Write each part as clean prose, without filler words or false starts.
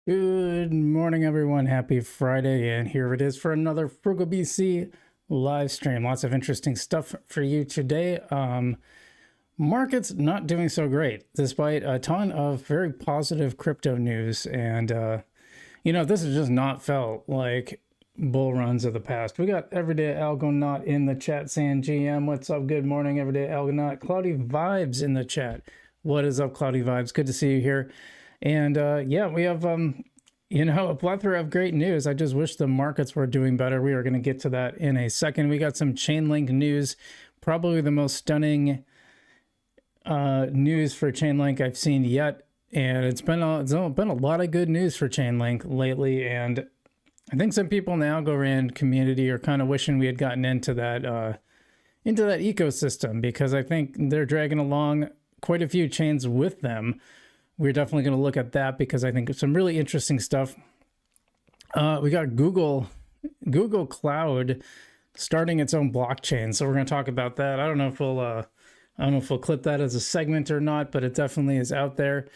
Good morning, everyone. Happy Friday, and here it is for another Frugal BC live stream. Lots of interesting stuff for you today. Markets not doing so great, despite a ton of very positive crypto news. And, this has just not felt like bull runs of the past. We got Everyday Algonaut in the chat saying, GM, what's up? Good morning, Everyday Algonaut. Cloudy Vibes in the chat. What is up, Cloudy Vibes? Good to see you here. And we have, a plethora of great news. I just wish the markets were doing better. We are going to get to that in a second. We got some Chainlink news, probably the most stunning news for Chainlink I've seen yet. And it's been a lot of good news for Chainlink lately. And I think some people in the Algorand community are kind of wishing we had gotten into that ecosystem, because I think they're dragging along quite a few chains with them. We're definitely going to look at that because I think it's some really interesting stuff. We got Google Cloud starting its own blockchain, so we're going to talk about that. I don't know if we'll clip that as a segment or not, but it definitely is out there.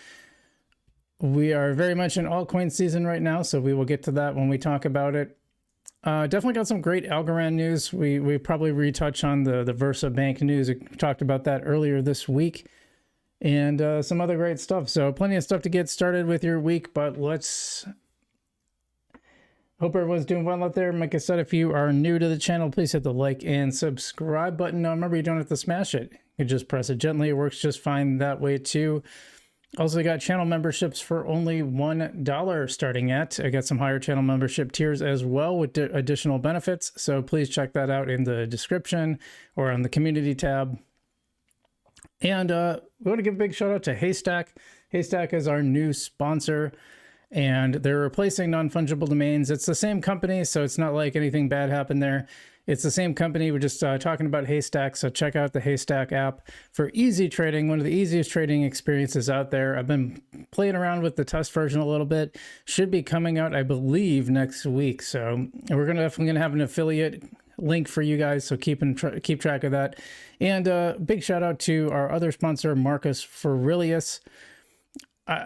We are very much in altcoin season right now, so we will get to that when we talk about it. Definitely got some great Algorand news. We probably retouch on the Versa Bank news. We talked about that earlier this week. And some other great stuff. So plenty of stuff to get started with your week, but let's hope everyone's doing well out there. Like I said, if you are new to the channel, please hit the like and subscribe button. Now remember, you don't have to smash it. You just press it gently. It works just fine that way too. Also got channel memberships for only $1 starting at. I got some higher channel membership tiers as well with additional benefits. So please check that out in the description or on the community tab. And we want to give a big shout out to Haystack. Haystack is our new sponsor, and they're replacing non-fungible domains. It's the same company, so it's not like anything bad happened there. It's the same company. We're just talking about Haystack, so check out the Haystack app for easy trading, one of the easiest trading experiences out there. I've been playing around with the test version a little bit. Should be coming out, I believe, next week. So we're definitely going to have an affiliate link for you guys, so keep track of that. And big shout out to our other sponsor, Marcus Aurelius.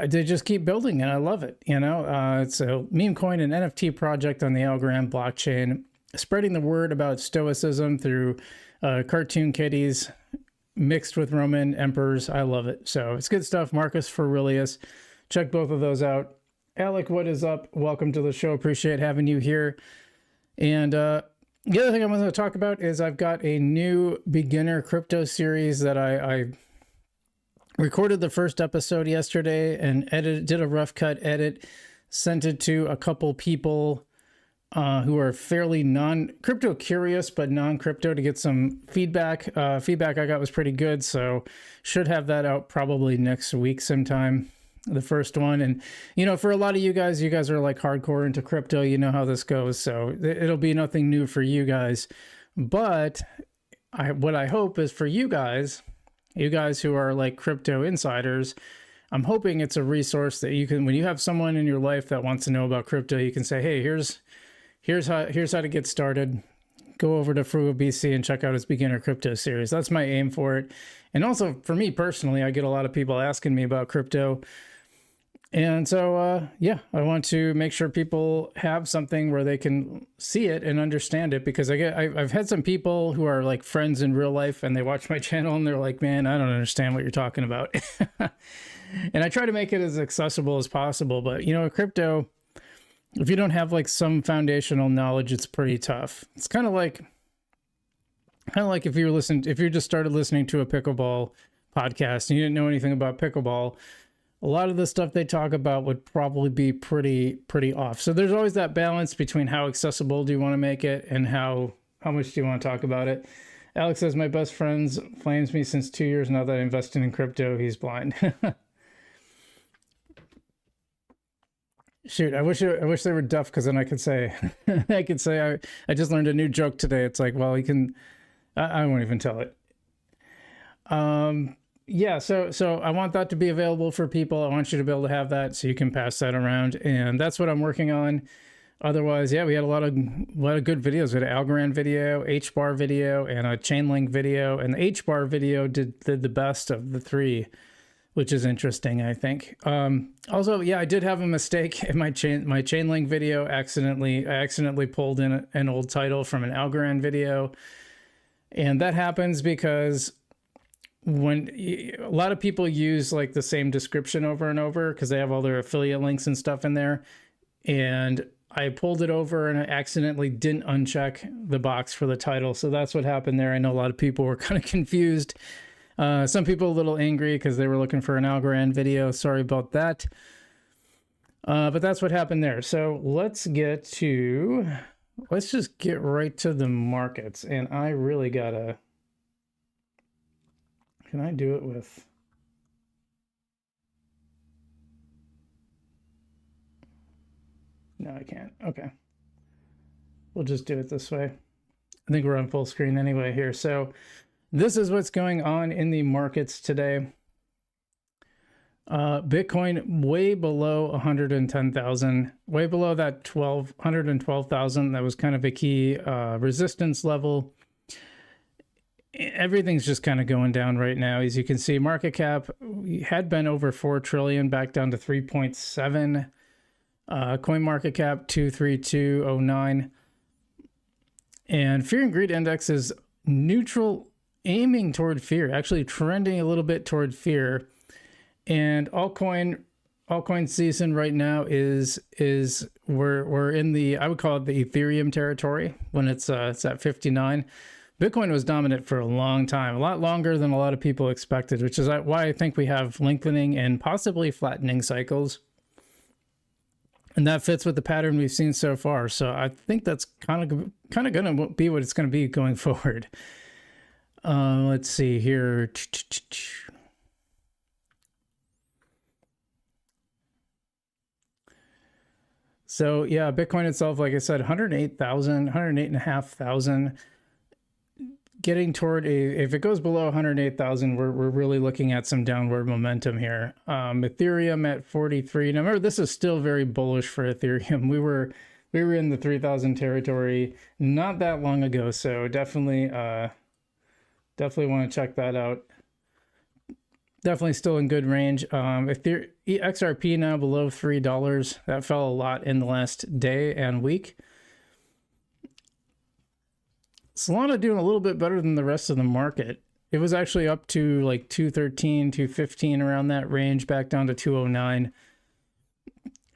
They just keep building, and I love it. It's a meme coin and NFT project on the Algorand blockchain, spreading the word about stoicism through cartoon kitties mixed with Roman emperors. I love it. So it's good stuff. Marcus Aurelius, check both of those out. Alec, what is up? Welcome to the show. Appreciate having you here. And the other thing I want to talk about is I've got a new beginner crypto series that I recorded the first episode yesterday and did a rough cut edit, sent it to a couple people who are fairly non-crypto curious, but non-crypto, to get some feedback. Feedback I got was pretty good, so should have that out probably next week sometime. The first one. And for a lot of you guys are like hardcore into crypto, you know how this goes, so it'll be nothing new for you guys. But what I hope is for you guys who are like crypto insiders, I'm hoping it's a resource that you can, when you have someone in your life that wants to know about crypto, you can say, hey, here's how to get started. Go over to Frugal BC and check out his beginner crypto series. That's my aim for it. And also for me personally, I get a lot of people asking me about crypto. And so, I want to make sure people have something where they can see it and understand it, because I've had some people who are like friends in real life, and they watch my channel and they're like, man, I don't understand what you're talking about. And I try to make it as accessible as possible. But, crypto, if you don't have like some foundational knowledge, it's pretty tough. It's kind of like if you just started listening to a pickleball podcast and you didn't know anything about pickleball, a lot of the stuff they talk about would probably be pretty off. So there's always that balance between how accessible do you want to make it and how much do you want to talk about it. Alex says, my best friend flames me since 2 years now that I invested in crypto. He's blind. Shoot, I wish they were deaf, because then I could say I just learned a new joke today. It's like, well, I won't even tell it. Yeah, so I want that to be available for people. I want you to be able to have that so you can pass that around, and that's what I'm working on. Otherwise, yeah, we had a lot of good videos. We had an Algorand video, H-bar video, and a Chainlink video, and the H-bar video did the best of the three. which is interesting, I think. Also, yeah, I did have a mistake in my Chainlink video. I accidentally pulled in an old title from an Algorand video. And that happens because when a lot of people use like the same description over and over because they have all their affiliate links and stuff in there. And I pulled it over and I accidentally didn't uncheck the box for the title. So that's what happened there. I know a lot of people were kind of confused. Some people a little angry because they were looking for an Algorand video. Sorry about that. But that's what happened there. So let's just get right to the markets. And I really gotta, can I do it with, no, I can't. Okay. We'll just do it this way. I think we're on full screen anyway here. So this is what's going on in the markets today. Bitcoin way below 110,000, way below that 112,000. That was kind of a key resistance level. Everything's just kind of going down right now. As you can see, market cap had been over 4 trillion, back down to 3.7. Coin market cap 23209. And fear and greed index is neutral, aiming toward fear, actually trending a little bit toward fear. And altcoin season right now is we're in the, I would call it the Ethereum territory when it's at 59. Bitcoin was dominant for a long time, a lot longer than a lot of people expected, which is why I think we have lengthening and possibly flattening cycles. And that fits with the pattern we've seen so far. So I think that's kind of going to be what it's going to be going forward. Let's see here. So yeah, Bitcoin itself, like I said, 108,000, 108,500. Getting toward if it goes below 108,000, we're really looking at some downward momentum here. Ethereum at 43. Now remember, this is still very bullish for Ethereum. We were in the 3,000 territory not that long ago, so definitely want to check that out. Definitely still in good range. XRP now below $3. That fell a lot in the last day and week. Solana doing a little bit better than the rest of the market. It was actually up to like 213, 215, around that range, back down to 209.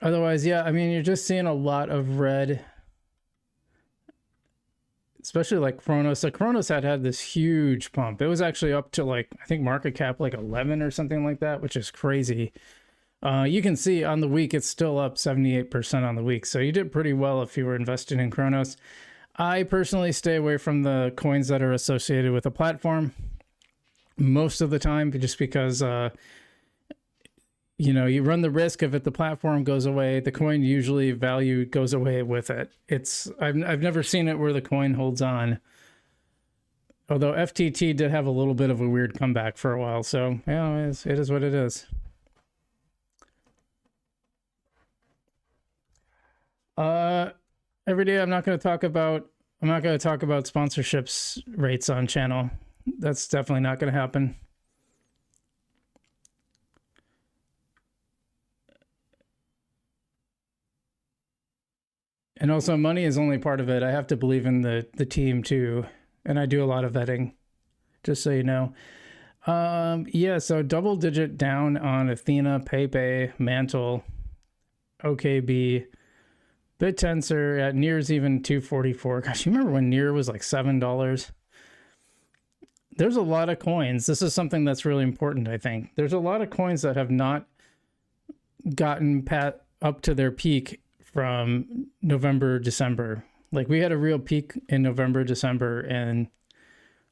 Otherwise, yeah, I mean, you're just seeing a lot of red, especially like Chronos. So Chronos had this huge pump. It was actually up to like, I think market cap like 11 or something like that, which is crazy. You can see on the week, it's still up 78% on the week. So you did pretty well if you were invested in Chronos. I personally stay away from the coins that are associated with a platform most of the time, just because, you know, you run the risk of if the platform goes away, the coin usually value goes away with it. I've never seen it where the coin holds on. Although FTT did have a little bit of a weird comeback for a while. So yeah, it is what it is. Every day I'm not going to talk about sponsorships rates on channel. That's definitely not going to happen. And also, money is only part of it. I have to believe in the team too, and I do a lot of vetting, just so you know. Yeah, so double digit down on Athena, Pepe, Mantle, OKB. BitTensor at Near's even 244. Gosh, you remember when Near was like $7? There's a lot of coins. This is something that's really important, I think. There's a lot of coins that have not gotten up to their peak from November, December. Like we had a real peak in November, December, and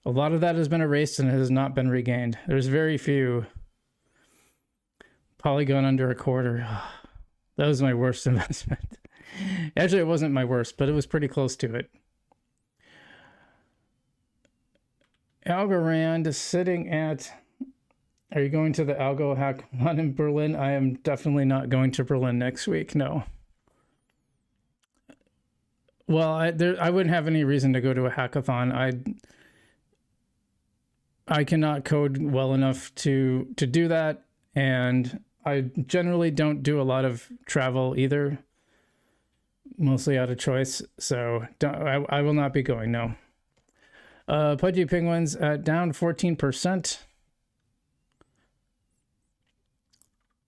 a lot of that has been erased and has not been regained. There's very few. Polygon under a quarter. That was my worst investment. Actually, it wasn't my worst, but it was pretty close to it. Algorand is sitting at, are you going to the Algo Hackathon in Berlin? I am definitely not going to Berlin next week, no. Well, I wouldn't have any reason to go to a hackathon. I cannot code well enough to do that, and I generally don't do a lot of travel either, mostly out of choice. So I will not be going, no. Pudgy Penguins down 14%.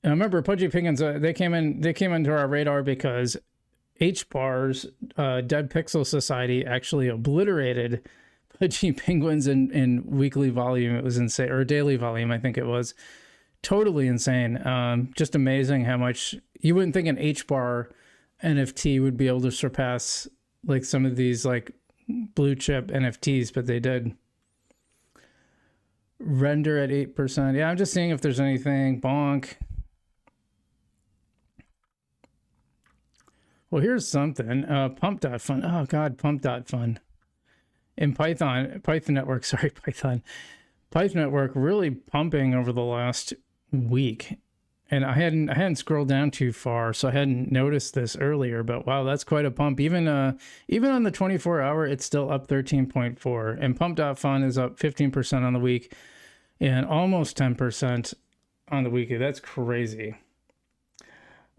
And remember, Pudgy Penguins, they came into our radar because HBAR's Dead Pixel Society actually obliterated Pudgy Penguins in weekly volume. It was insane, or daily volume, I think it was. Totally insane. Just amazing how much you wouldn't think an HBAR NFT would be able to surpass like some of these like blue chip NFTs, but they did. Render at 8%. Yeah, I'm just seeing if there's anything. Bonk. Well, here's something. Pump.fun. Oh, God, Pump.fun. In Python Network, sorry, Python Network really pumping over the last week. And I hadn't scrolled down too far, so I hadn't noticed this earlier. But wow, that's quite a pump. Even on the 24-hour, it's still up 13.4. And Pump.fun is up 15% on the week and almost 10% on the weekly. That's crazy.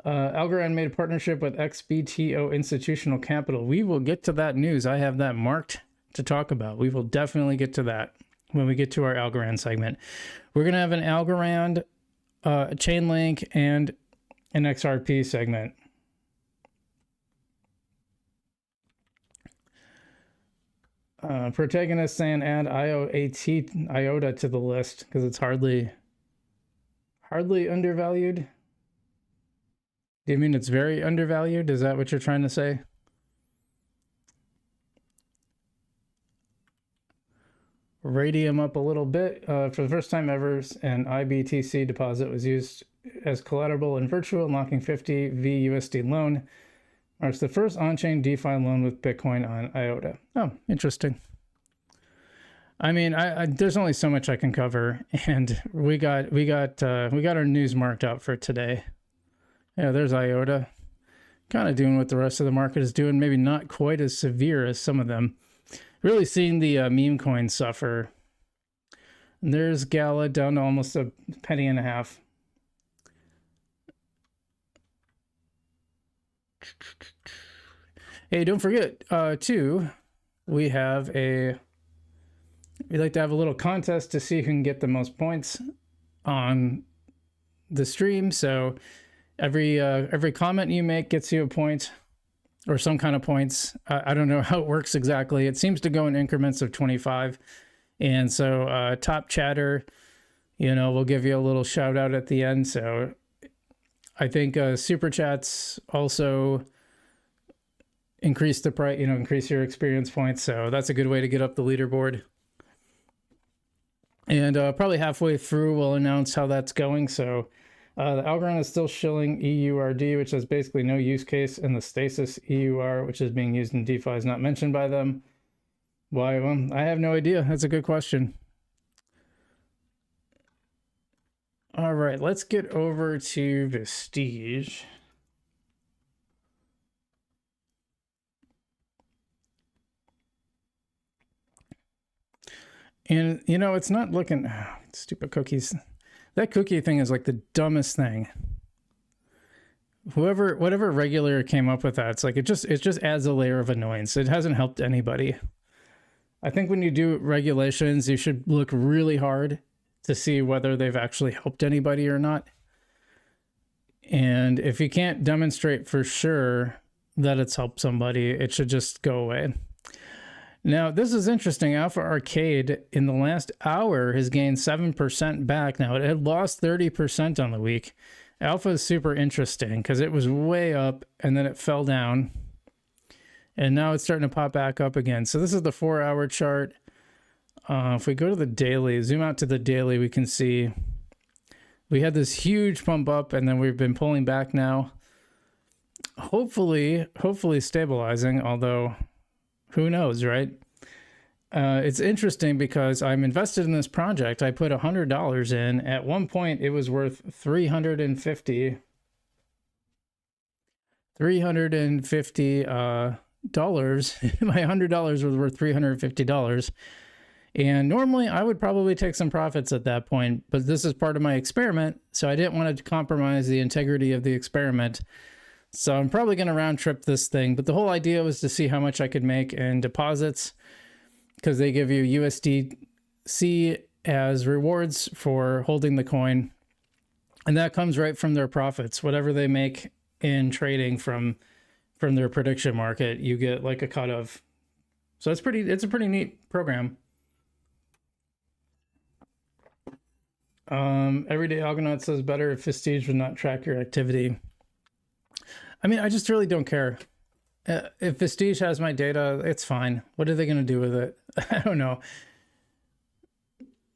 Algorand made a partnership with XBTO Institutional Capital. We will get to that news. I have that marked to talk about. We will definitely get to that when we get to our Algorand segment. We're going to have an Algorand, Chainlink, and an XRP segment. Protagonist saying add IOTA to the list because it's hardly undervalued. Do you mean it's very undervalued? Is that what you're trying to say? Radium up a little bit. For the first time ever, an IBTC deposit was used as collateral in virtual, unlocking 50 VUSD loan. Marks the first on-chain DeFi loan with Bitcoin on IOTA. Oh, interesting. I mean, there's only so much I can cover, and we got our news marked out for today. Yeah, there's IOTA. Kind of doing what the rest of the market is doing, maybe not quite as severe as some of them. Really seeing the meme coins suffer. And there's Gala down to almost a penny and a half. Hey, don't forget, too, we like to have a little contest to see who can get the most points on the stream. So every comment you make gets you a point or some kind of points. I don't know how it works exactly. It seems to go in increments of 25. And so top chatter, we'll give you a little shout out at the end. So I think super chats also increase the price, increase your experience points. So that's a good way to get up the leaderboard. And probably halfway through, we'll announce how that's going. So the Algorand is still shilling EURD, which has basically no use case, and the Stasis EUR, which is being used in DeFi, is not mentioned by them. Why? Well, I have no idea. That's a good question. All right, let's get over to Vestige. And, it's not looking... stupid cookies. That cookie thing is like the dumbest thing. Whatever regulator came up with that, it's like it just adds a layer of annoyance. It hasn't helped anybody. I think when you do regulations, you should look really hard to see whether they've actually helped anybody or not. And if you can't demonstrate for sure that it's helped somebody, it should just go away. Now, this is interesting. Alpha Arcade in the last hour has gained 7% back. Now, it had lost 30% on the week. Alpha is super interesting because it was way up and then it fell down. And now it's starting to pop back up again. So this is the 4-hour chart. If we go to the daily, zoom out to the daily, we can see we had this huge pump up and then we've been pulling back now. Hopefully stabilizing, although... who knows, right? It's interesting because I'm invested in this project. I put $100 in. At one point, it was worth $350. $350 dollars. My $100 was worth $350. And normally I would probably take some profits at that point, but this is part of my experiment, so I didn't want to compromise the integrity of the experiment. So I'm probably going to round trip this thing, but the whole idea was to see how much I could make in deposits, because they give you USDC as rewards for holding the coin. And that comes right from their profits. Whatever they make in trading from their prediction market, you get like a cut of. So it's a pretty neat program. Everyday Algorand says better if Vestige would not track your activity. I mean, I just really don't care. If Vestige has my data, it's fine. What are they going to do with it? I don't know.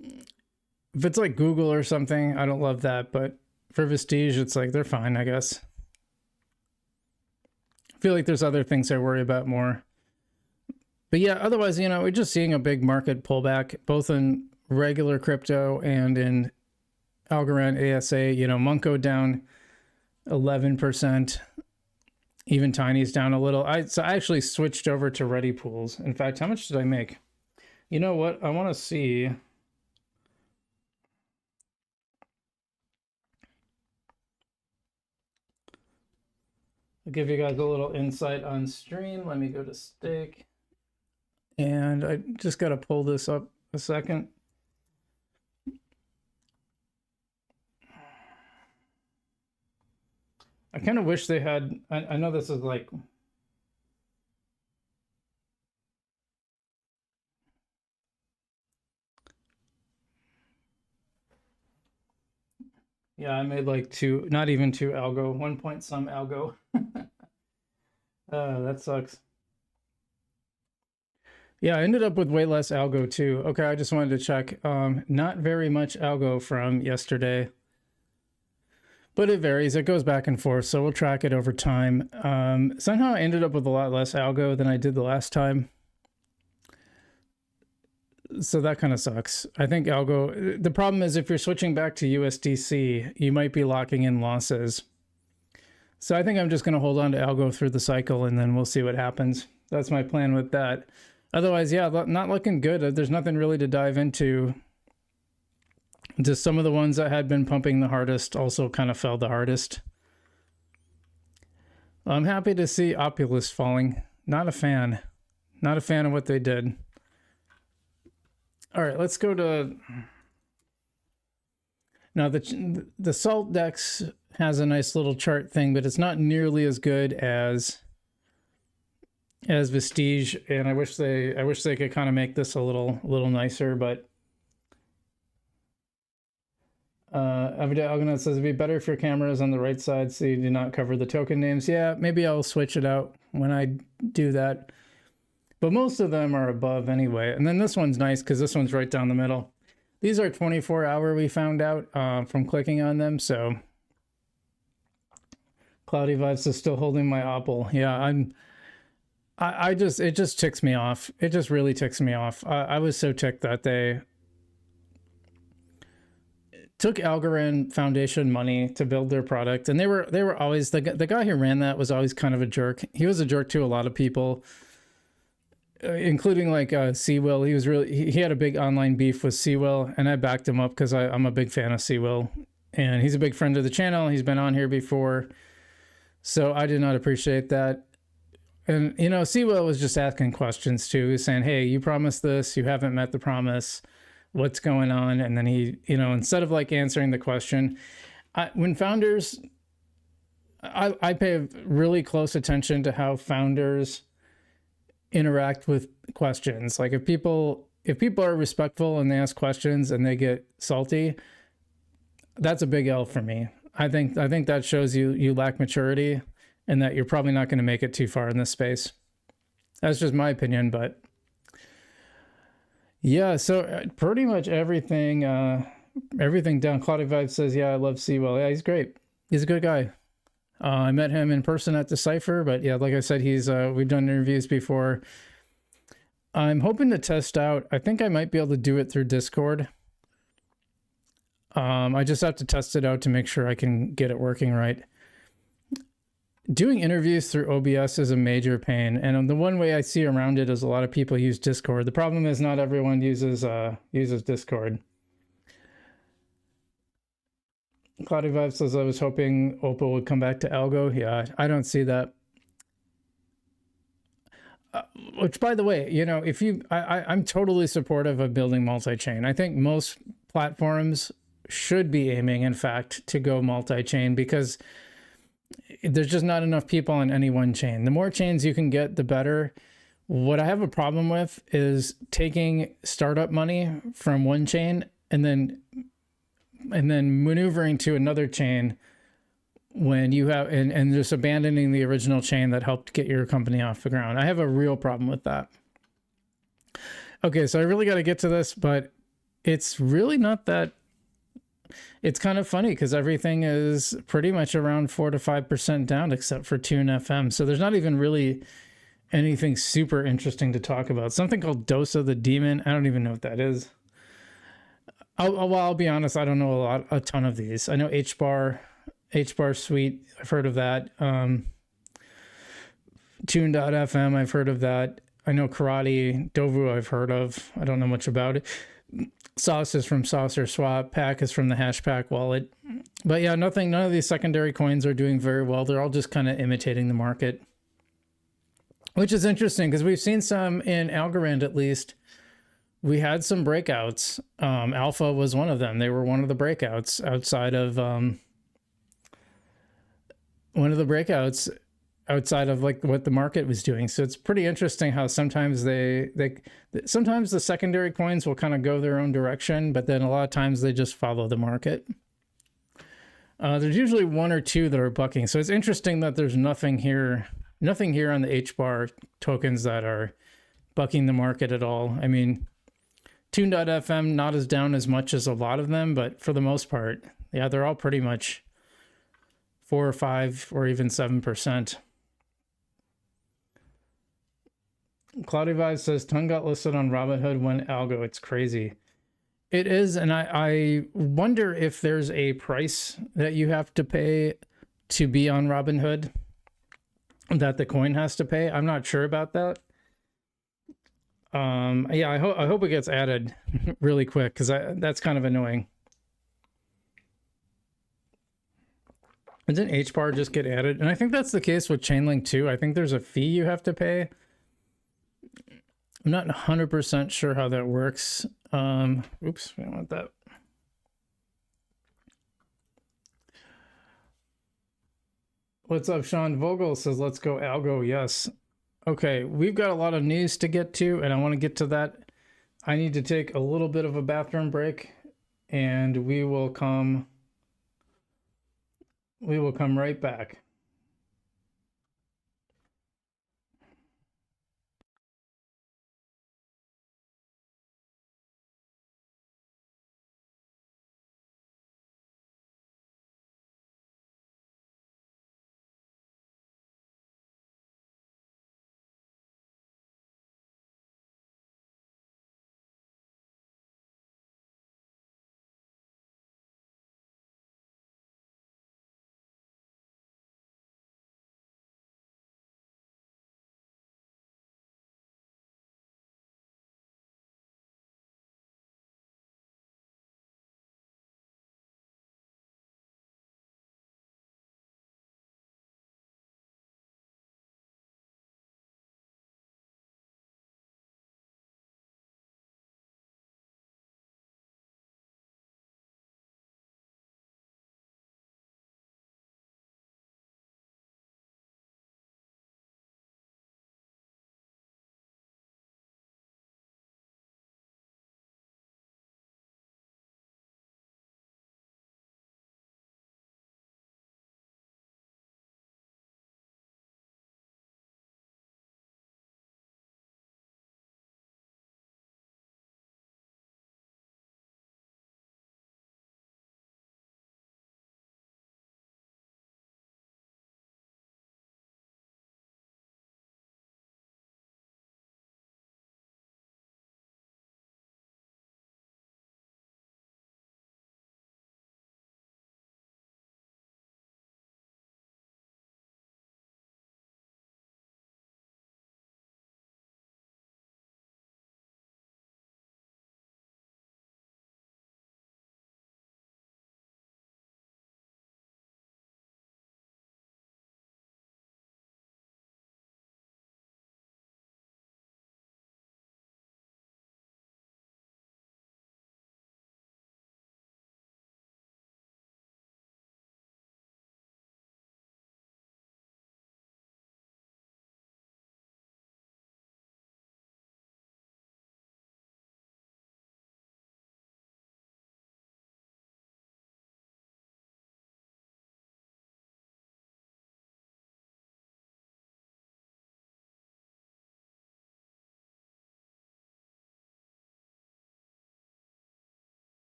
If it's like Google or something, I don't love that. But for Vestige, it's like they're fine, I guess. I feel like there's other things I worry about more. But yeah, otherwise, you know, we're just seeing a big market pullback, both in regular crypto and in Algorand ASA. You know, Monko down 11%. Even Tiny's down a little. So I actually switched over to Ready Pools. In fact, how much did I make? You know what? I want to see. I'll give you guys a little insight on stream. Let me go to stake. And I just got to pull this up a second. I kind of wish they had, I know this is like, yeah, I made like two, not even two algo, 1 point some algo. That sucks. Yeah, I ended up with way less algo too. Okay, I just wanted to check. Not very much algo from yesterday. But it varies. It goes back and forth, so we'll track it over time. Somehow I ended up with a lot less algo than I did the last time. So that kind of sucks. I think algo... The problem is if you're switching back to USDC, you might be locking in losses. So I think I'm just going to hold on to algo through the cycle, and then we'll see what happens. That's my plan with that. Otherwise, yeah, not looking good. There's nothing really to dive into. Just some of the ones that had been pumping the hardest also kind of fell the hardest. I'm happy to see Opulus falling. Not a fan. Not a fan of what they did. All right, let's go to... Now, the Salt Dex has a nice little chart thing, but it's not nearly as good as Vestige, and I wish they could kind of make this a little nicer, but... Everyday Algorand says it'd be better if your camera is on the right side so you do not cover the token names. Yeah, maybe I'll switch it out when I do that. But most of them are above anyway. And then this one's nice because this one's right down the middle. These are 24-hour, we found out from clicking on them. So Cloudy Vibes is still holding my Opal. Yeah, it just ticks me off. It just really ticks me off. I was so ticked that they took Algorand Foundation money to build their product, and they were always the guy who ran that was always kind of a jerk. He was a jerk to a lot of people, including like Seawill. He had a big online beef with Seawill, and I backed him up because I'm a big fan of Seawill, and he's a big friend of the channel. He's been on here before, so I did not appreciate that. And you know, Seawill was just asking questions too. He was saying, "Hey, you promised this. You haven't met the promise. What's going on?" And then he, you know, instead of like answering the question, when founders, I pay really close attention to how founders interact with questions. Like if people are respectful and they ask questions and they get salty, that's a big L for me. I think that shows you lack maturity and that you're probably not going to make it too far in this space. That's just my opinion, but yeah, so pretty much everything down. Cloudy Vibe says, yeah, I love Seawell. Yeah, he's great. He's a good guy. I met him in person at the Cypher, but yeah, like I said, we've done interviews before. I'm hoping to test out. I think I might be able to do it through Discord. I just have to test it out to make sure I can get it working right. doing interviews through OBS is a major pain, and the one way I see around it is a lot of people use Discord. The problem is not everyone uses Discord. Cloudy Vibe says, I was hoping Opal would come back to Algo. Yeah, I don't see that. Which, by the way, you know, if you, I'm totally supportive of building multi-chain. I think most platforms should be aiming, in fact, to go multi-chain because there's just not enough people on any one chain. The more chains you can get, the better. What I have a problem with is taking startup money from one chain and then maneuvering to another chain when you have and just abandoning the original chain that helped get your company off the ground. I have a real problem with that. Okay, so I really got to get to this, but it's really not that. It's kind of funny because everything is pretty much around 4 to 5% down except for Tune FM. So there's not even really anything super interesting to talk about. Something called Dosa the Demon. I don't even know what that is. I'll be honest, I don't know a ton of these. I know HBAR Suite, I've heard of that. Tune.fm, I've heard of that. I know Karate, Dovu, I've heard of. I don't know much about it. Sauce is from Saucer Swap. Pack is from the Hashpack wallet. But yeah, none of these secondary coins are doing very well. They're all just kind of imitating the market. Which is interesting because we've seen some in Algorand, at least. We had some breakouts. Alpha was one of them. They were one of the breakouts outside of like what the market was doing. So it's pretty interesting how sometimes sometimes the secondary coins will kind of go their own direction, but then a lot of times they just follow the market. There's usually one or two that are bucking. So it's interesting that there's nothing here on the HBAR tokens that are bucking the market at all. I mean, Tune.fm not as down as much as a lot of them, but for the most part, yeah, they're all pretty much 4 or 5 or even 7%. Cloudy Vibe says Ton got listed on Robinhood when Algo. It's crazy. It is, and I wonder if there's a price that you have to pay to be on Robinhood that the coin has to pay. I'm not sure about that. Yeah, I hope it gets added really quick because that's kind of annoying. Didn't HBAR just get added? And I think that's the case with Chainlink too. I think there's a fee you have to pay. I'm not 100% sure how that works. Oops, we don't want that. What's up, Sean Vogel says, let's go Algo. Yes. Okay, we've got a lot of news to get to, and I want to get to that. I need to take a little bit of a bathroom break, and we will come right back.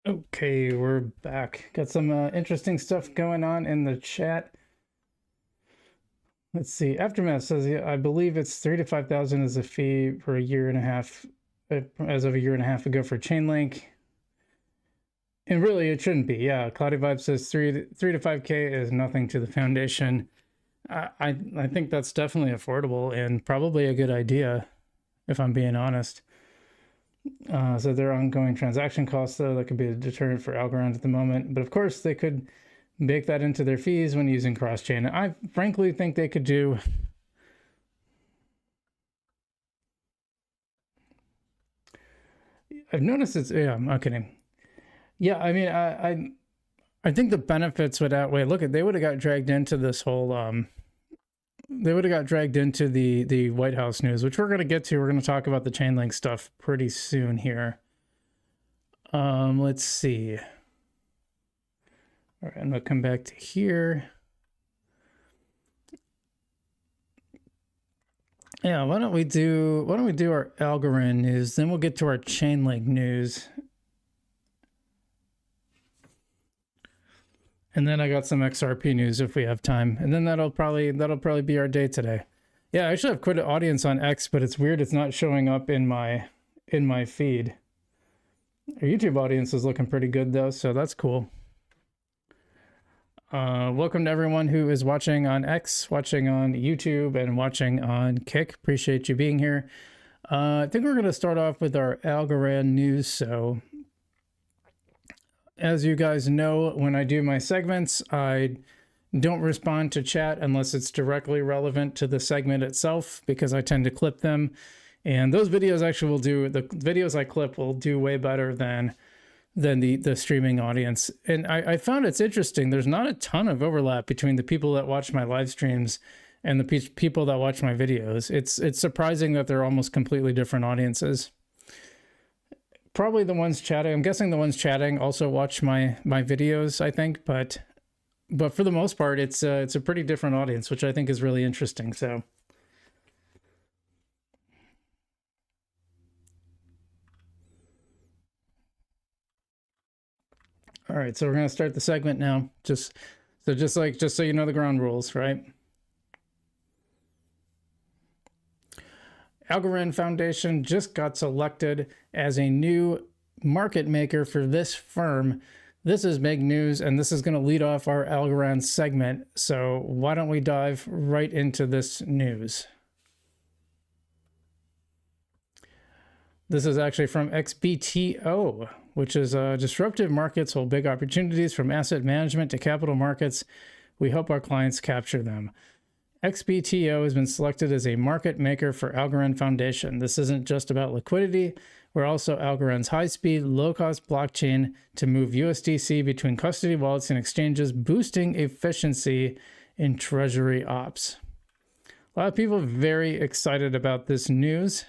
Okay, we're back. Got some interesting stuff going on in the chat. Let's see. Aftermath says, yeah, I believe it's 3 to 5,000 as a fee for a year and a half, as of a year and a half ago for Chainlink. And really, it shouldn't be. Yeah, Cloudy Vibe says 3 to 5K is nothing to the foundation. I think that's definitely affordable and probably a good idea, if I'm being honest. So there are ongoing transaction costs, though, that could be a deterrent for Algorand at the moment. But of course, they could bake that into their fees when using cross-chain. I frankly think they could do... I've noticed it's... Yeah, I'm kidding. Yeah, I mean, I think the benefits would outweigh... Look, they would have got dragged into this whole... they would have got dragged into the White House news, which we're going to get to. We're going to talk about the Chainlink stuff pretty soon here. Let's see. All right, I'm going to come back to here. Yeah, why don't we do our Algorand news, then we'll get to our Chainlink news. And then I got some XRP news if we have time. And then that'll probably be our day today. Yeah, I actually have quite an audience on X, but it's weird it's not showing up in my feed. Our YouTube audience is looking pretty good though, so that's cool. Welcome to everyone who is watching on X, watching on YouTube, and watching on Kick. Appreciate you being here. I think we're going to start off with our Algorand news. So as you guys know, when I do my segments, I don't respond to chat unless it's directly relevant to the segment itself, because I tend to clip them. And those videos actually will do, the videos I clip will do way better than the streaming audience. And I found it's interesting. There's not a ton of overlap between the people that watch my live streams and the people that watch my videos. It's surprising that they're almost completely different audiences. Probably the ones chatting, I'm guessing the ones chatting also watch my videos, I think, but for the most part, it's a pretty different audience, which I think is really interesting. So all right, so we're going to start the segment now. Just so you know the ground rules, right? Algorand Foundation just got selected as a new market maker for this firm. This is big news, and this is going to lead off our Algorand segment. So why don't we dive right into this news? This is actually from XBTO, which is disruptive markets hold big opportunities from asset management to capital markets. We hope our clients capture them. XBTO has been selected as a market maker for Algorand Foundation. This isn't just about liquidity. We're also Algorand's high-speed, low-cost blockchain to move USDC between custody wallets and exchanges, boosting efficiency in treasury ops. A lot of people are very excited about this news.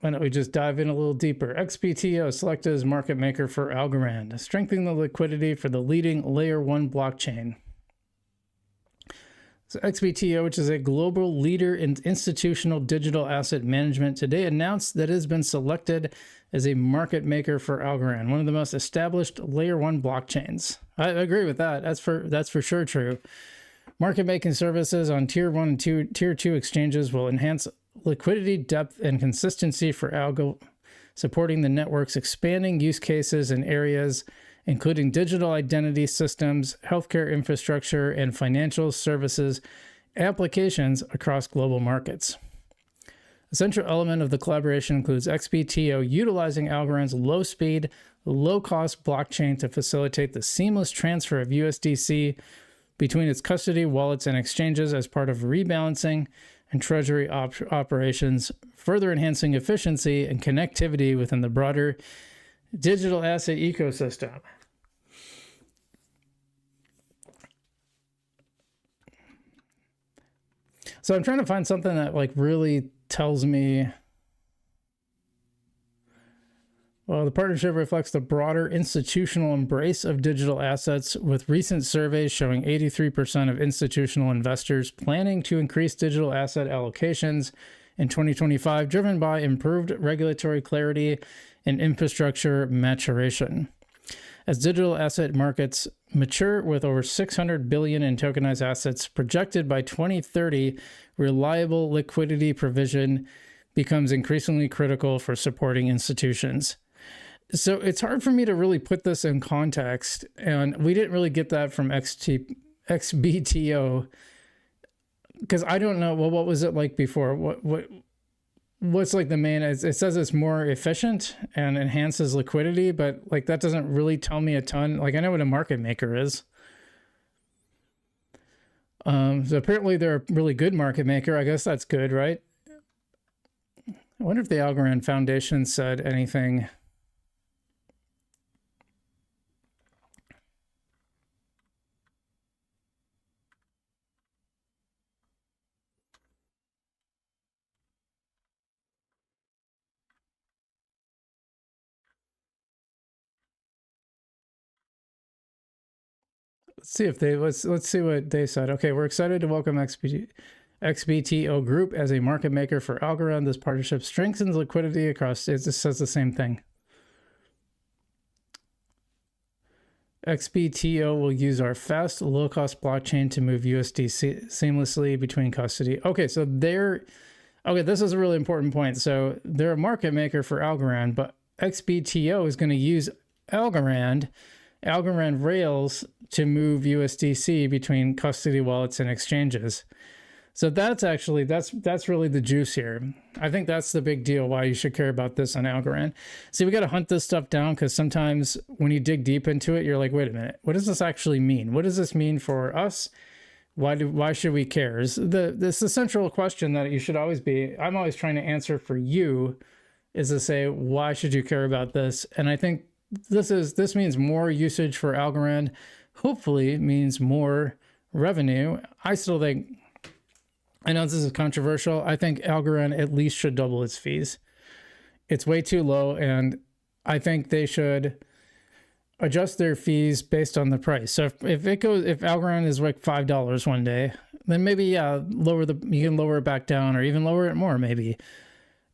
Why don't we just dive in a little deeper? XBTO selected as market maker for Algorand, strengthening the liquidity for the leading layer 1 blockchain. So XBTO, which is a global leader in institutional digital asset management, today announced that it has been selected as a market maker for Algorand, one of the most established layer 1 blockchains. I agree with that. That's for sure true. Market making services on tier 1 and tier 2 exchanges will enhance liquidity, depth, and consistency for Algo, supporting the network's expanding use cases in areas including digital identity systems, healthcare infrastructure, and financial services applications across global markets. A central element of the collaboration includes XBTO utilizing Algorand's low-speed, low-cost blockchain to facilitate the seamless transfer of USDC between its custody wallets and exchanges as part of rebalancing and treasury operations, further enhancing efficiency and connectivity within the broader digital asset ecosystem. So I'm trying to find something that like really tells me Well, the partnership reflects the broader institutional embrace of digital assets, with recent surveys showing 83% of institutional investors planning to increase digital asset allocations in 2025, driven by improved regulatory clarity and infrastructure maturation. As digital asset markets mature with over $600 billion in tokenized assets projected by 2030, reliable liquidity provision becomes increasingly critical for supporting institutions. So it's hard for me to really put this in context, and we didn't really get that from XBTO, because I don't know. Well, what was it like before? What's like the main? It says it's more efficient and enhances liquidity, but like that doesn't really tell me a ton. Like I know what a market maker is. So apparently they're a really good market maker. I guess that's good, right? I wonder if the Algorand Foundation said anything. Let's see if they let's see what they said. Okay, we're excited to welcome XBTO Group as a market maker for Algorand. This partnership strengthens liquidity across. It just says the same thing. XBTO will use our fast, low-cost blockchain to move USD seamlessly between custody. Okay, so this is a really important point. So they're a market maker for Algorand, but XBTO is going to use Algorand rails to move USDC between custody wallets and exchanges. So that's really the juice here. I think that's the big deal why you should care about this on Algorand. See, we got to hunt this stuff down, because sometimes when you dig deep into it, you're like, wait a minute, what does this actually mean? What does this mean for us? Why should we care? This is the central question that you should always be. I'm always trying to answer for you, is to say, why should you care about this? And I think this means more usage for Algorand. Hopefully, it means more revenue. I still think, I know this is controversial, I think Algorand at least should double its fees. It's way too low, and I think they should adjust their fees based on the price. So if Algorand is like $5 one day, then maybe you can lower it back down, or even lower it more maybe.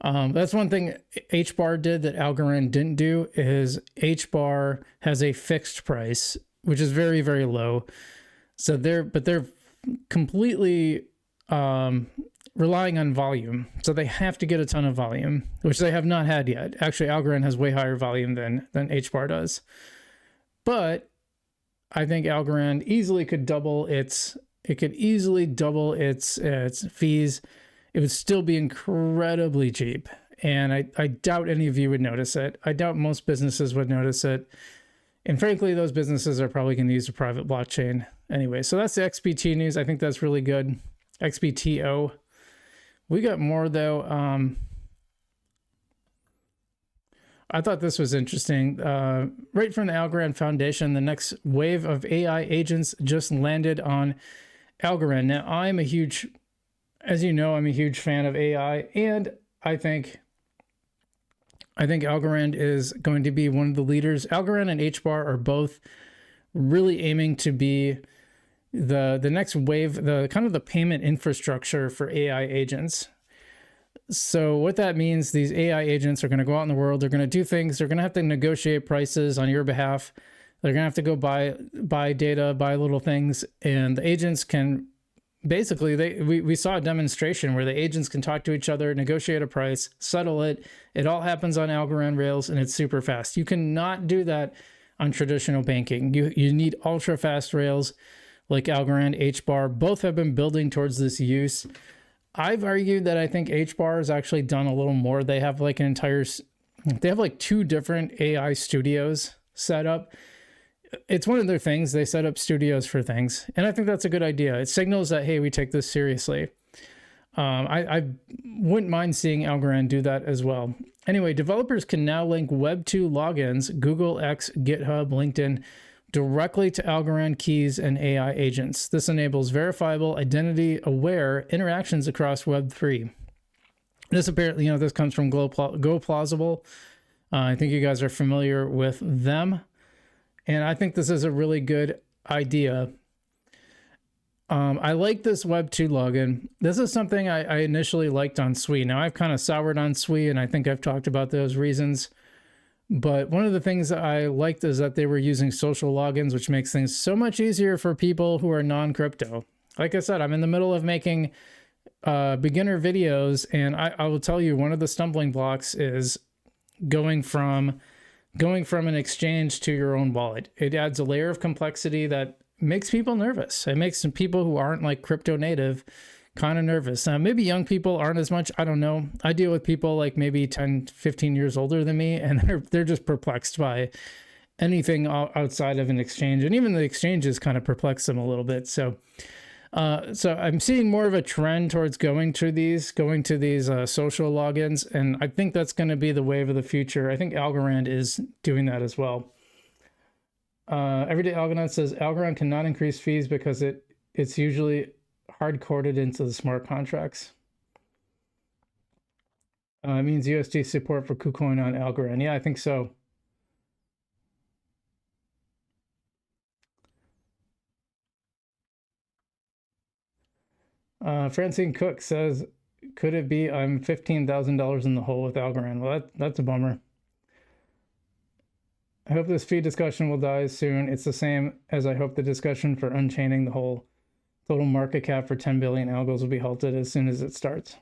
That's one thing HBAR did that Algorand didn't do, is HBAR has a fixed price, which is very, very low. So they're completely relying on volume. So they have to get a ton of volume, which they have not had yet. Actually, Algorand has way higher volume than HBAR does. But I think Algorand easily could double its fees. It would still be incredibly cheap. And I doubt any of you would notice it. I doubt most businesses would notice it. And frankly, those businesses are probably going to use a private blockchain anyway. So that's the XBT news. I think that's really good. XBTO. We got more though. I thought this was interesting. Right from the Algorand Foundation, the next wave of AI agents just landed on Algorand. Now, as you know, I'm a huge fan of AI, and I think Algorand is going to be one of the leaders. Algorand and HBAR are both really aiming to be the next wave, the kind of the payment infrastructure for AI agents. So what that means, these AI agents are going to go out in the world. They're going to do things. They're going to have to negotiate prices on your behalf. They're going to have to go buy data, buy little things, and the agents can basically, we saw a demonstration where the agents can talk to each other, negotiate a price, settle it. It all happens on Algorand rails, and it's super fast. You cannot do that on traditional banking. You need ultra fast rails like Algorand, HBAR. Both have been building towards this use. I've argued that I think HBAR has actually done a little more. They have like they have like 2 different AI studios set up. It's one of their things. They set up studios for things. And I think that's a good idea. It signals that, hey, we take this seriously. I wouldn't mind seeing Algorand do that as well. Anyway, developers can now link Web2 logins, Google, X, GitHub, LinkedIn, directly to Algorand keys and AI agents. This enables verifiable, identity-aware interactions across Web3. This apparently, this comes from Go Plausible. I think you guys are familiar with them. And I think this is a really good idea. I like this Web 2 login. This is something I initially liked on Sui. Now, I've kind of soured on Sui, and I think I've talked about those reasons. But one of the things that I liked is that they were using social logins, which makes things so much easier for people who are non-crypto. Like I said, I'm in the middle of making beginner videos, and I will tell you, one of the stumbling blocks is going from an exchange to your own wallet. It adds a layer of complexity that makes people nervous. It makes some people who aren't like crypto native kind of nervous. Maybe young people aren't as much. I don't know. I deal with people like maybe 10, 15 years older than me, and they're just perplexed by anything outside of an exchange. And even the exchanges kind of perplex them a little bit. So I'm seeing more of a trend towards going to these social logins. And I think that's going to be the wave of the future. I think Algorand is doing that as well. Everyday Algorand says Algorand cannot increase fees because it's usually hard-coded into the smart contracts. It means USD support for KuCoin on Algorand. Yeah, I think so. Francine Cook says, could it be I'm $15,000 in the hole with Algorand? Well, that's a bummer. I hope this fee discussion will die soon. It's the same as I hope the discussion for unchaining the whole total market cap for 10 billion algos will be halted as soon as it starts.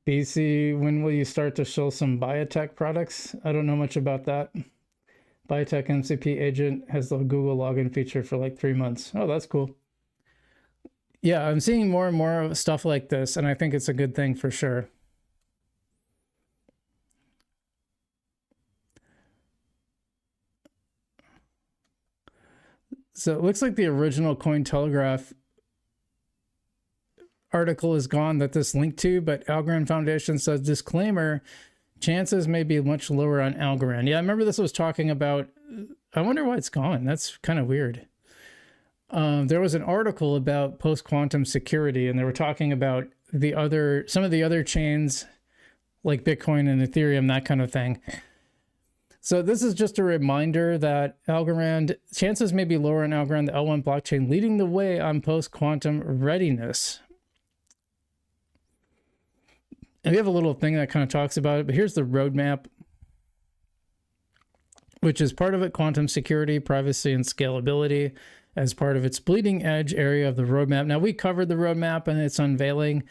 BC, when will you start to show some biotech products? I don't know much about that. Biotech MCP agent has the Google login feature for like 3 months. Oh, that's cool. Yeah, I'm seeing more and more stuff like this, and I think it's a good thing for sure. So it looks like the original Cointelegraph article is gone that this linked to, but Algorand Foundation says, disclaimer, chances may be much lower on Algorand. Yeah, I remember this was talking about, I wonder why it's gone. That's kind of weird. There was an article about post-quantum security, and they were talking about some of the other chains like Bitcoin and Ethereum, that kind of thing. So this is just a reminder that Algorand, chances may be lower on Algorand, the L1 blockchain, leading the way on post-quantum readiness. And we have a little thing that kind of talks about it, but here's the roadmap, which is part of it, quantum security, privacy, and scalability as part of its bleeding edge area of the roadmap. Now, we covered the roadmap and its unveiling.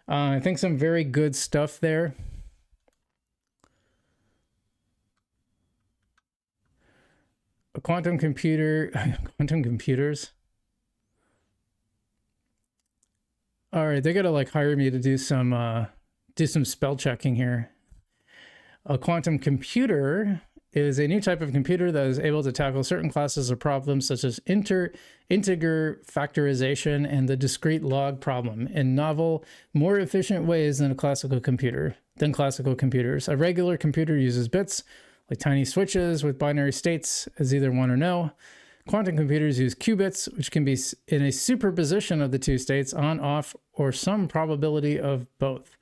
I think some very good stuff there. A quantum computer, quantum computers. All right, they gotta like hire me to do some spell checking here. A quantum computer is a new type of computer that is able to tackle certain classes of problems such as integer factorization and the discrete log problem in novel, more efficient ways than classical computers. A regular computer uses bits, like tiny switches with binary states as either one or no. Quantum computers use qubits, which can be in a superposition of the two states, on, off, or some probability of both.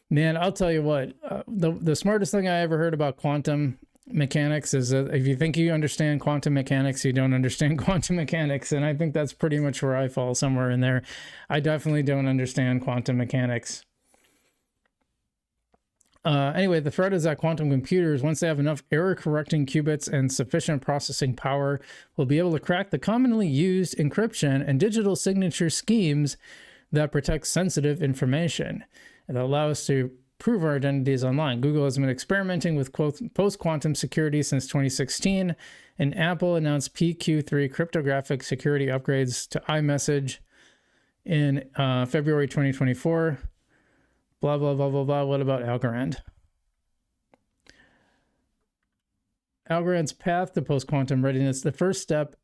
Man, I'll tell you what, the smartest thing I ever heard about quantum mechanics is that if you think you understand quantum mechanics, you don't understand quantum mechanics. And I think that's pretty much where I fall, somewhere in there. I definitely don't understand quantum mechanics. Anyway, the threat is that quantum computers, once they have enough error-correcting qubits and sufficient processing power, will be able to crack the commonly used encryption and digital signature schemes that protect sensitive information and allow us to prove our identities online. Google has been experimenting with post-quantum security since 2016, and Apple announced PQ3 cryptographic security upgrades to iMessage in February 2024. Blah, blah, blah, blah, blah. What about Algorand? Algorand's path to post-quantum readiness. The first step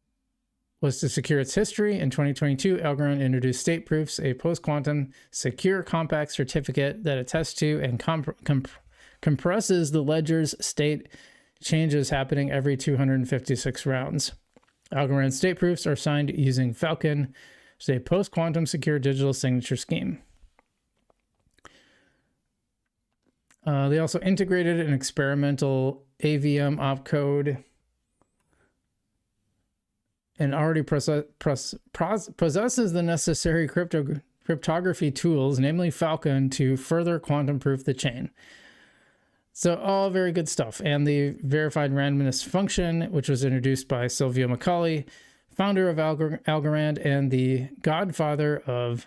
was to secure its history. In 2022, Algorand introduced state proofs, a post-quantum secure compact certificate that attests to and compresses the ledger's state changes happening every 256 rounds. Algorand state proofs are signed using Falcon It's a post-quantum secure digital signature scheme. They also integrated an experimental AVM opcode and already possesses the necessary cryptography tools, namely Falcon, to further quantum-proof the chain. So all very good stuff. And the verified randomness function, which was introduced by Silvio Macaulay, founder of Algorand and the godfather of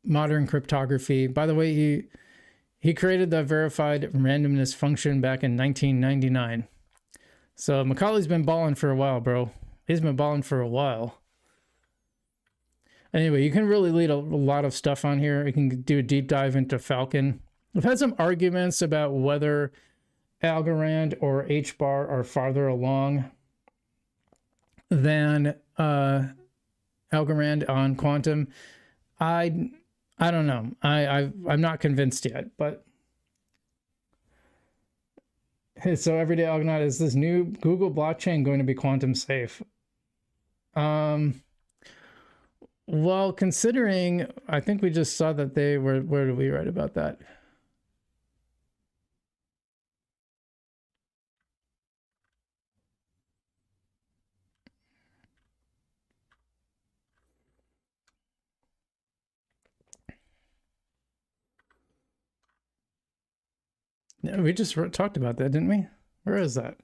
modern cryptography. By the way, he created the verified randomness function back in 1999. So Macaulay's been balling for a while, bro. He's been balling for a while. Anyway, you can really lead a lot of stuff on here. You can do a deep dive into Falcon. We've had some arguments about whether Algorand or HBAR are farther along than Algorand on quantum. I don't know. I'm not convinced yet, but so everyday Algonaut, is this new Google blockchain going to be quantum safe? Well, considering, I think we just saw that they were, where did we write about that? We just talked about that, didn't we? Where is that?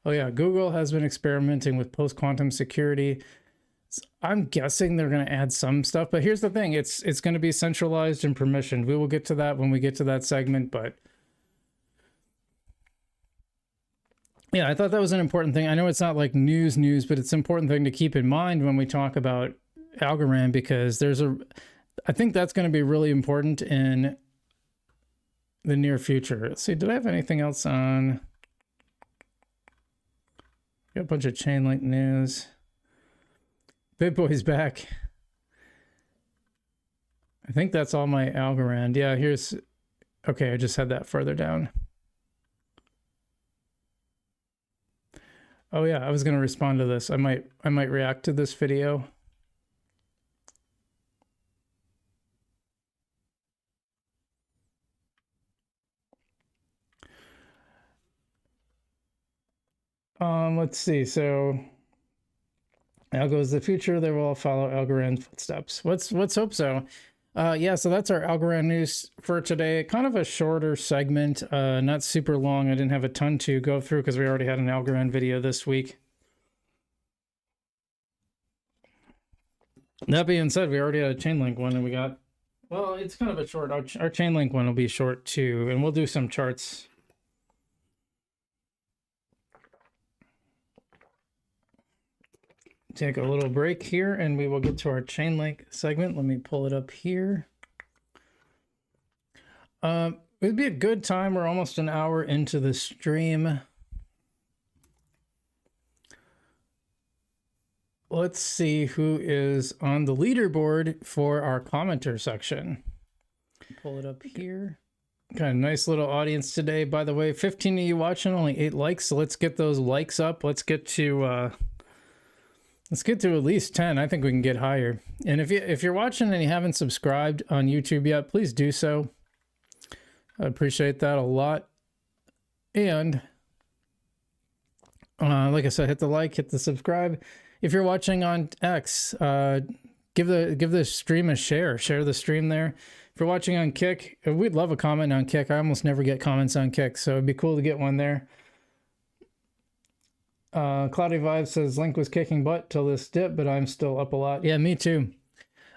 Oh yeah, Google has been experimenting with post-quantum security. I'm guessing they're going to add some stuff, but here's the thing. It's going to be centralized and permissioned. We will get to that when we get to that segment, but yeah, I thought that was an important thing. I know it's not like news, but it's an important thing to keep in mind when we talk about Algorand, because I think that's going to be really important in the near future. Let's see, did I have anything else on? Got a bunch of Chainlink news. BitBoy's back. I think that's all my Algorand. Yeah, here's, okay, I just had that further down. Oh yeah, I was going to respond to this. I might react to this video. Let's see. So Algo is the future. They will all follow Algorand's footsteps. Let's hope so. Yeah, so that's our Algorand news for today. Kind of a shorter segment, not super long. I didn't have a ton to go through because we already had an Algorand video this week. That being said, we already had a Chainlink one, and we got, well, it's kind of a short. Our Chainlink one will be short too, and we'll do some charts. Take a little break here and we will get to our Chainlink segment. Let me pull it up here. It'd be a good time. We're almost an hour into the stream. Let's see who is on the leaderboard for our commenter section. Pull it up here. Got a nice little audience today. By the way, 15 of you watching, only 8 likes. So let's get those likes up. Let's get to at least 10. I think we can get higher. And if you're watching and you haven't subscribed on YouTube yet, please do so. I appreciate that a lot. And like I said, hit the like, hit the subscribe. If you're watching on X, give the stream a share. Share the stream there. If you're watching on Kick, we'd love a comment on Kick. I almost never get comments on Kick, so it'd be cool to get one there. Cloudy Vibe says Link was kicking butt till this dip, but I'm still up a lot. Yeah, me too.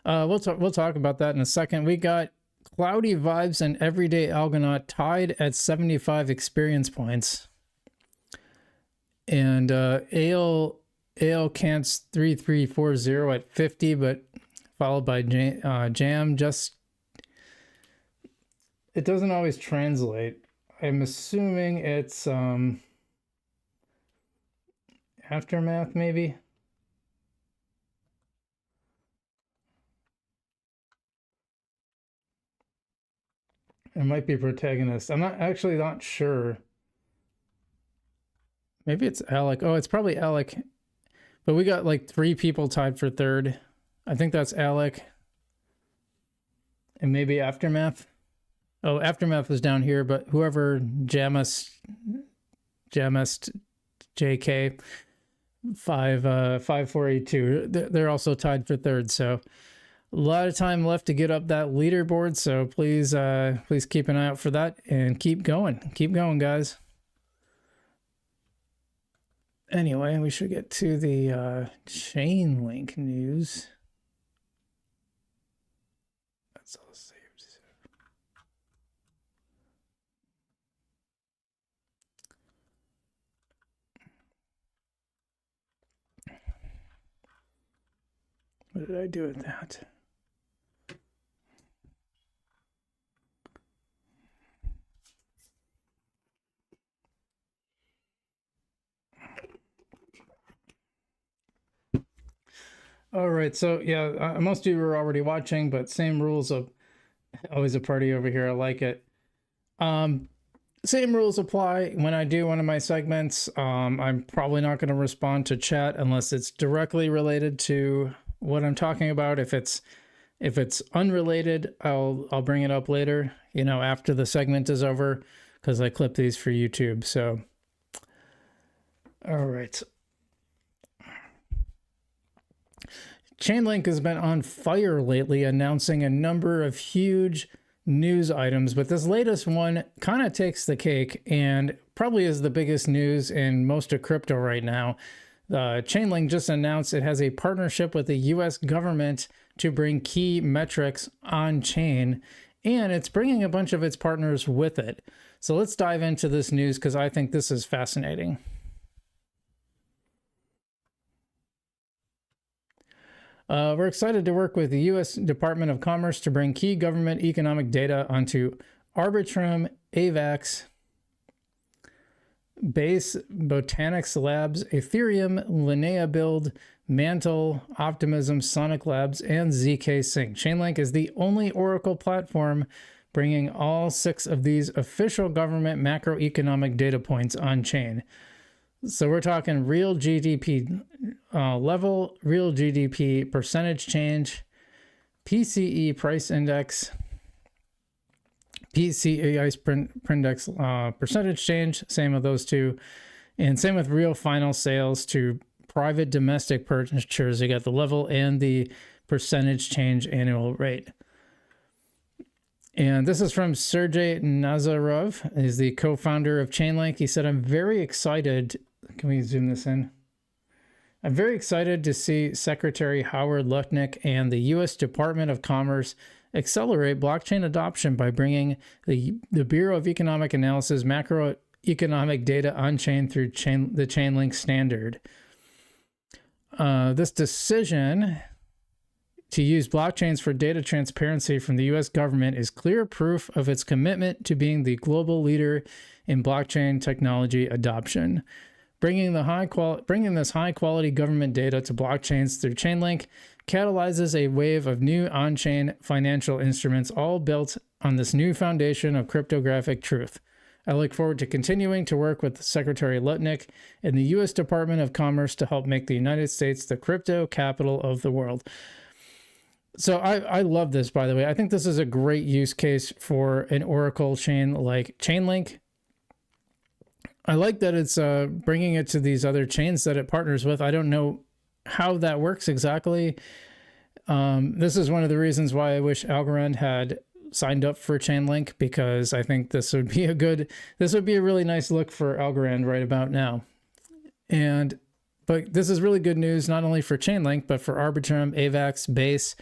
We'll talk about that in a second. We got Cloudy Vibes and Everyday Algonaut tied at 75 experience points, and Ale Cants 3340 at 50, but followed by Jam. Just, it doesn't always translate. I'm assuming it's Aftermath, maybe. It might be Protagonist. I'm not sure. Maybe it's Alec. Oh, it's probably Alec. But we got like 3 people tied for third. I think that's Alec and maybe Aftermath. Oh, Aftermath was down here, but whoever Jamist JK 5482, they're also tied for third. So a lot of time left to get up that leaderboard. So please keep an eye out for that and keep going, guys. Anyway, we should get to the Chainlink news. That's all saved. What did I do with that? All right, so yeah, most of you are already watching, but same rules of always a party over here. I like it. Same rules apply when I do one of my segments. I'm probably not going to respond to chat unless it's directly related to what I'm talking about. If it's unrelated, I'll bring it up later, after the segment is over, because I clip these for YouTube. So, all right. Chainlink has been on fire lately, announcing a number of huge news items, but this latest one kind of takes the cake and probably is the biggest news in most of crypto right now. Chainlink just announced it has a partnership with the US government to bring key metrics on chain, and it's bringing a bunch of its partners with it. So let's dive into this news because I think this is fascinating. We're excited to work with the U.S. Department of Commerce to bring key government economic data onto Arbitrum, AVAX, Base, Botanics Labs, Ethereum, Linnea Build, Mantle, Optimism, Sonic Labs, and ZK Sync. Chainlink is the only Oracle platform bringing all 6 of these official government macroeconomic data points on chain. So we're talking real GDP level, real GDP percentage change, PCE price index, PCE price index percentage change, same with those two, and same with real final sales to private domestic purchasers. You got the level and the percentage change annual rate. And this is from Sergey Nazarov, he's the co-founder of Chainlink. He said, "I'm very excited." Can we zoom this in? "I'm very excited to see Secretary Howard Lutnick and the U.S. Department of Commerce accelerate blockchain adoption by bringing the Bureau of Economic Analysis macroeconomic data on-chain through the Chainlink standard. This decision to use blockchains for data transparency from the U.S. government is clear proof of its commitment to being the global leader in blockchain technology adoption. Bringing this high-quality government data to blockchains through Chainlink catalyzes a wave of new on-chain financial instruments, all built on this new foundation of cryptographic truth. I look forward to continuing to work with Secretary Lutnick and the U.S. Department of Commerce to help make the United States the crypto capital of the world." So I love this, by the way. I think this is a great use case for an Oracle chain like Chainlink. I like that it's bringing it to these other chains that it partners with. I don't know how that works exactly. This is one of the reasons why I wish Algorand had signed up for Chainlink, because I think this would be a really nice look for Algorand right about now. But this is really good news, not only for Chainlink, but for Arbitrum, AVAX, Base,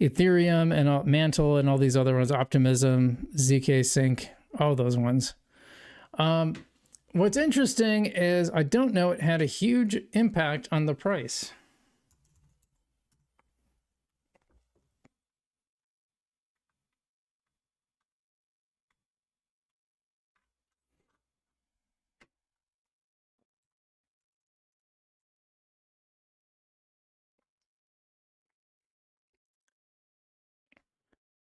Ethereum, and Mantle, and all these other ones, Optimism, ZK Sync, all those ones. What's interesting is I don't know it had a huge impact on the price.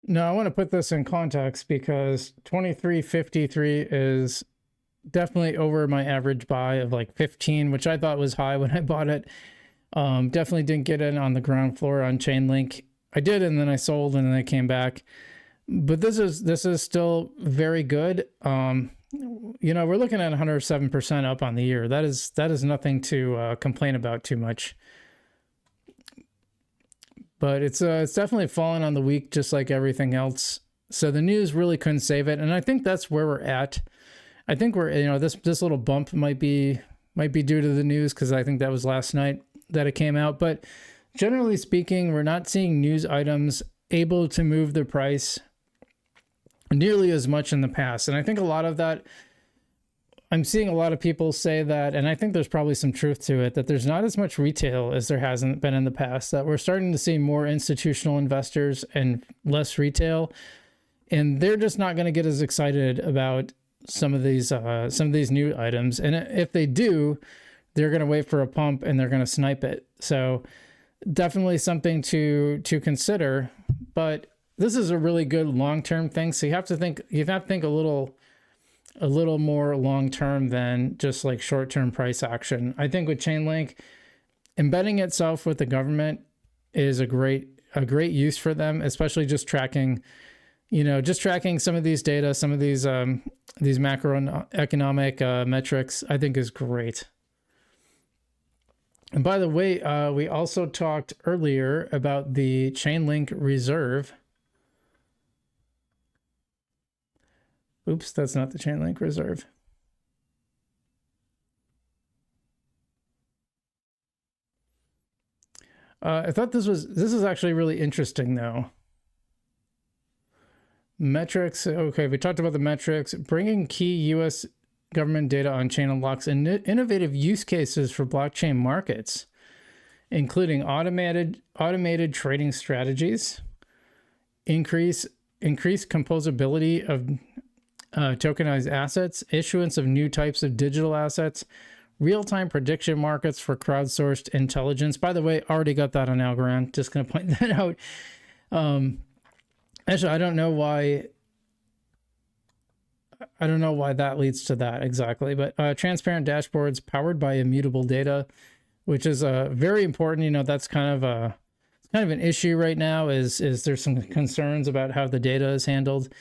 No, I want to put this in context because 23.53 is definitely over my average buy of like 15, which I thought was high when I bought it. Definitely didn't get in on the ground floor on Chainlink. I did, and then I sold, and then I came back. But this is still very good. You know, we're looking at 107% up on the year. That is nothing to complain about too much. But it's definitely fallen on the week, just like everything else. So the news really couldn't save it, and I think that's where we're at. I think we're, you know, this little bump might be due to the news, because I think that was last night that it came out. But generally speaking, we're not seeing news items able to move the price nearly as much in the past. And I think a lot of that, I'm seeing a lot of people say that, and I think there's probably some truth to it, that there's not as much retail as there hasn't been in the past, that we're starting to see more institutional investors and less retail. And they're just not going to get as excited about some of these new items. And if they do, they're going to wait for a pump and they're going to snipe it. So definitely something to consider. But this is a really good long-term thing. So you have to think a little more long-term than just like short-term price action. I think with Chainlink, embedding itself with the government is a great use for them, especially just tracking, you know, just tracking some of these data, some of these macroeconomic metrics, I think is great. And by the way, we also talked earlier about the Chainlink reserve. Oops, that's not the Chainlink reserve. I thought this is actually really interesting though. Metrics. Okay, we talked about the metrics. Bringing key U.S. government data on chain unlocks innovative use cases for blockchain markets, including automated trading strategies, increased composability of tokenized assets, issuance of new types of digital assets, real-time prediction markets for crowdsourced intelligence. By the way, already got that on Algorand. Just going to point that out. Actually, I don't know why that leads to that exactly, but transparent dashboards powered by immutable data, which is very important. You know, that's kind of an issue right now. Is there's some concerns about how the data is handled.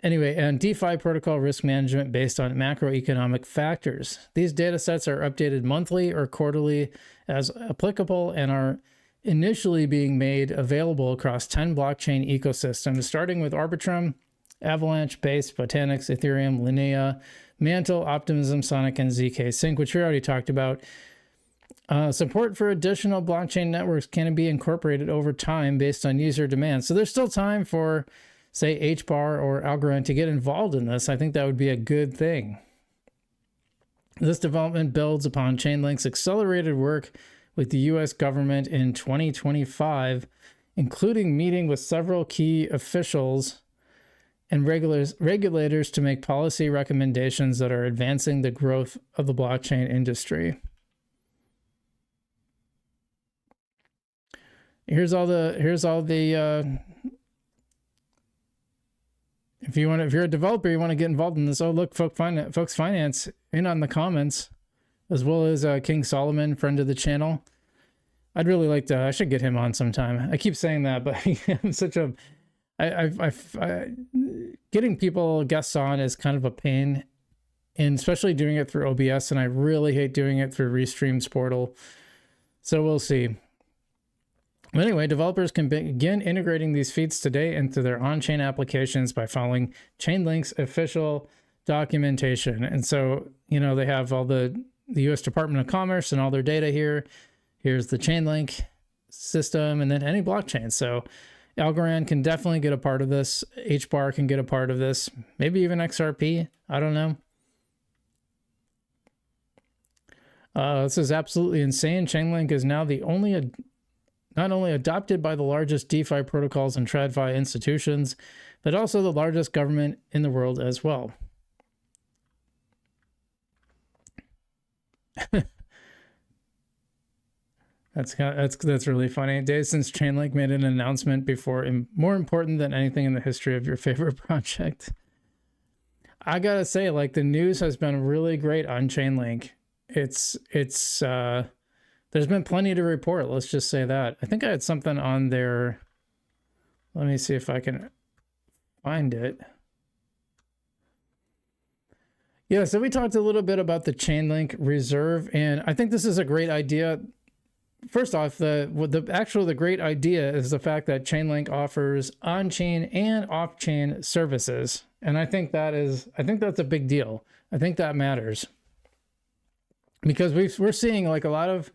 Anyway, and DeFi protocol risk management based on macroeconomic factors. These data sets are updated monthly or quarterly as applicable and are initially being made available across 10 blockchain ecosystems, starting with Arbitrum, Avalanche, Base, Botanix, Ethereum, Linea, Mantle, Optimism, Sonic, and ZK Sync, which we already talked about. Support for additional blockchain networks can be incorporated over time based on user demand. So there's still time for, say, HBAR or Algorand to get involved in this. I think that would be a good thing. This development builds upon Chainlink's accelerated work with the U.S. government in 2025, including meeting with several key officials and regulators to make policy recommendations that are advancing the growth of the blockchain industry. Here's all the if you're a developer, you want to get involved in this. Oh, look, Folks Finance in on the comments, as well as King Solomon, friend of the channel. I'd really like to. I should get him on sometime. I keep saying that, but I'm such a. Getting guests on is kind of a pain, and especially doing it through OBS. And I really hate doing it through Restream's portal. So we'll see. Anyway, developers can begin integrating these feeds today into their on-chain applications by following Chainlink's official documentation. And so, you know, they have all the U.S. Department of Commerce and all their data here. Here's the Chainlink system, and then any blockchain. So Algorand can definitely get a part of this. HBAR can get a part of this. Maybe even XRP. I don't know. This is absolutely insane. Chainlink is now not only adopted by the largest DeFi protocols and TradFi institutions, but also the largest government in the world as well. That's really funny. Days since Chainlink made an announcement before, more important than anything in the history of your favorite project. I gotta say, like, the news has been really great on Chainlink. It's there's been plenty to report. Let's just say that. I think I had something on there. Let me see if I can find it. Yeah, so we talked a little bit about the Chainlink reserve, and I think this is a great idea. First off, the great idea is the fact that Chainlink offers on-chain and off-chain services, and I think that's a big deal. I think that matters because we're seeing like a lot of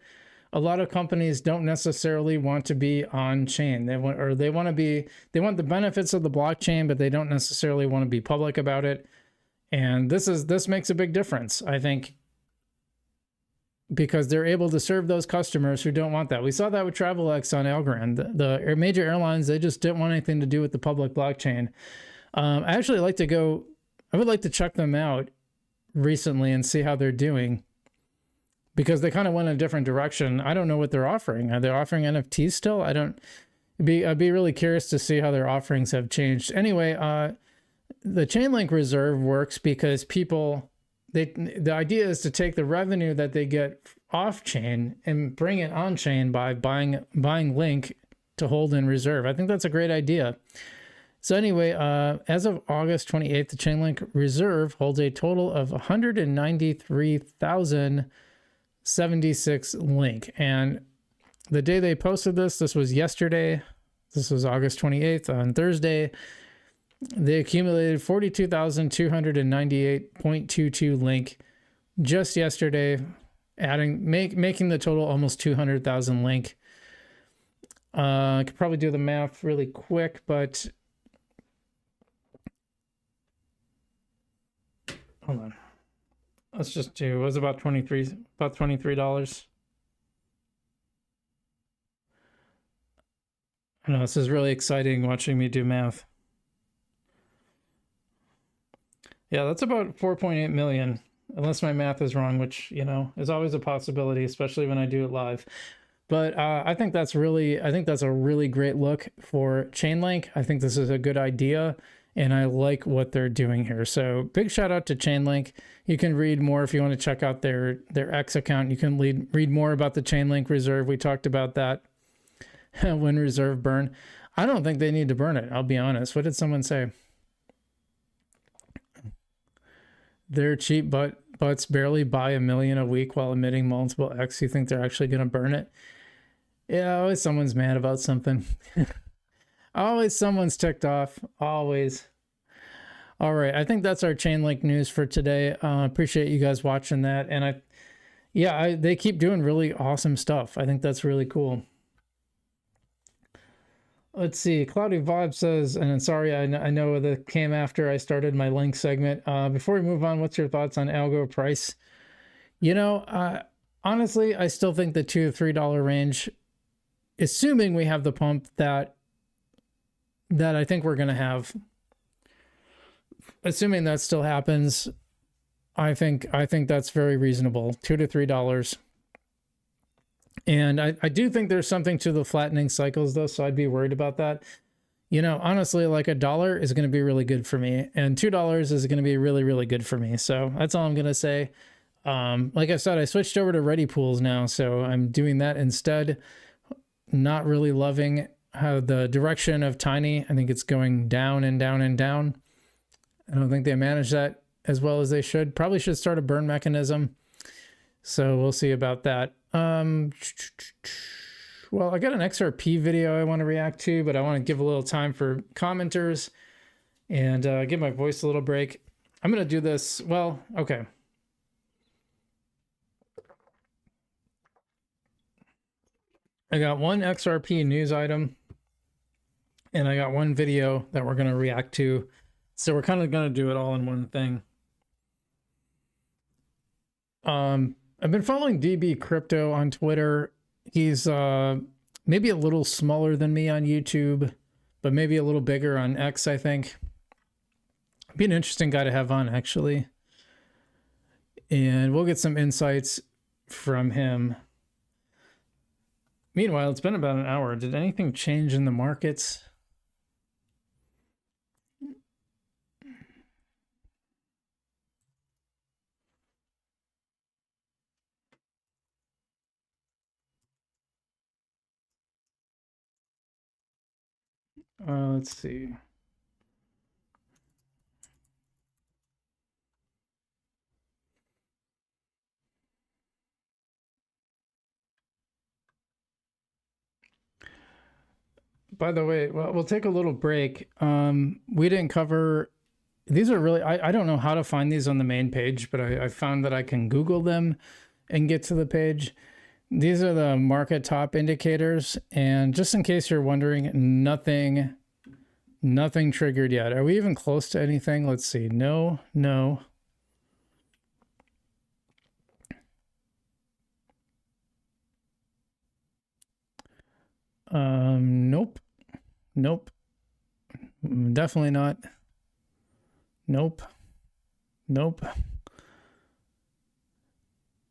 companies don't necessarily want to be on-chain. They want the benefits of the blockchain, but they don't necessarily want to be public about it. And this makes a big difference, I think, because they're able to serve those customers who don't want that. We saw that with TravelX on Algorand. The major airlines, they just didn't want anything to do with the public blockchain. I would like to check them out recently and see how they're doing, because they kind of went in a different direction. I don't know what they're offering. Are they offering NFTs still? I'd be really curious to see how their offerings have changed. Anyway, the Chainlink reserve works because the idea is to take the revenue that they get off chain and bring it on chain by buying Link to hold in reserve. I think that's a great idea. So anyway, as of August 28th, the Chainlink reserve holds a total of 193,076 Link. And the day they posted this was yesterday. This was August 28th. On Thursday, they accumulated 42,298.22 Link just yesterday, making the total almost 200,000 Link. I could probably do the math really quick, but hold on. Let's just do, it was about $23. I know this is really exciting watching me do math. Yeah, that's about 4.8 million, unless my math is wrong, which, you know, is always a possibility, especially when I do it live. But I think that's a really great look for Chainlink. I think this is a good idea, and I like what they're doing here. So big shout out to Chainlink. You can read more if you want to check out their X account. You can read more about the Chainlink reserve. We talked about that when reserve burn. I don't think they need to burn it, I'll be honest. What did someone say? They're cheap butts barely buy $1 million a week while emitting multiple X. You think they're actually going to burn it? Yeah, always someone's mad about something. Always someone's ticked off. Always. All right, I think that's our Chainlink news for today. Appreciate you guys watching that. And they keep doing really awesome stuff. I think that's really cool. Let's see. Cloudy Vibe says, and sorry, I know that came after I started my link segment. Before we move on, what's your thoughts on algo price? You know, honestly, I still think the $2 to $3 range, assuming we have the pump that I think we're going to have, assuming that still happens, I think that's very reasonable. $2 to $3. And I do think there's something to the flattening cycles, though, so I'd be worried about that. You know, honestly, like $1 is going to be really good for me, and $2 is going to be really, really good for me. So that's all I'm going to say. Like I said, I switched over to Ready Pools now, so I'm doing that instead. Not really loving how the direction of Tiny. I think it's going down and down and down. I don't think they manage that as well as they should. Probably should start a burn mechanism. So we'll see about that. Well, I got an XRP video I want to react to, but I want to give a little time for commenters and give my voice a little break. I'm going to do this. Well, okay. I got one XRP news item and I got one video that we're going to react to. So we're kind of going to do it all in one thing. I've been following DB Crypto on Twitter. He's maybe a little smaller than me on YouTube, but maybe a little bigger on X, I think. Be an interesting guy to have on, actually. And we'll get some insights from him. Meanwhile, it's been about an hour. Did anything change in the markets? Let's see. By the way, well, we'll take a little break. We didn't cover, these are really, I don't know how to find these on the main page, but I found that I can Google them and get to the page. These are the market top indicators. And just in case you're wondering, nothing triggered yet. Are we even close to anything? Let's see. No. Nope. Definitely not. Nope.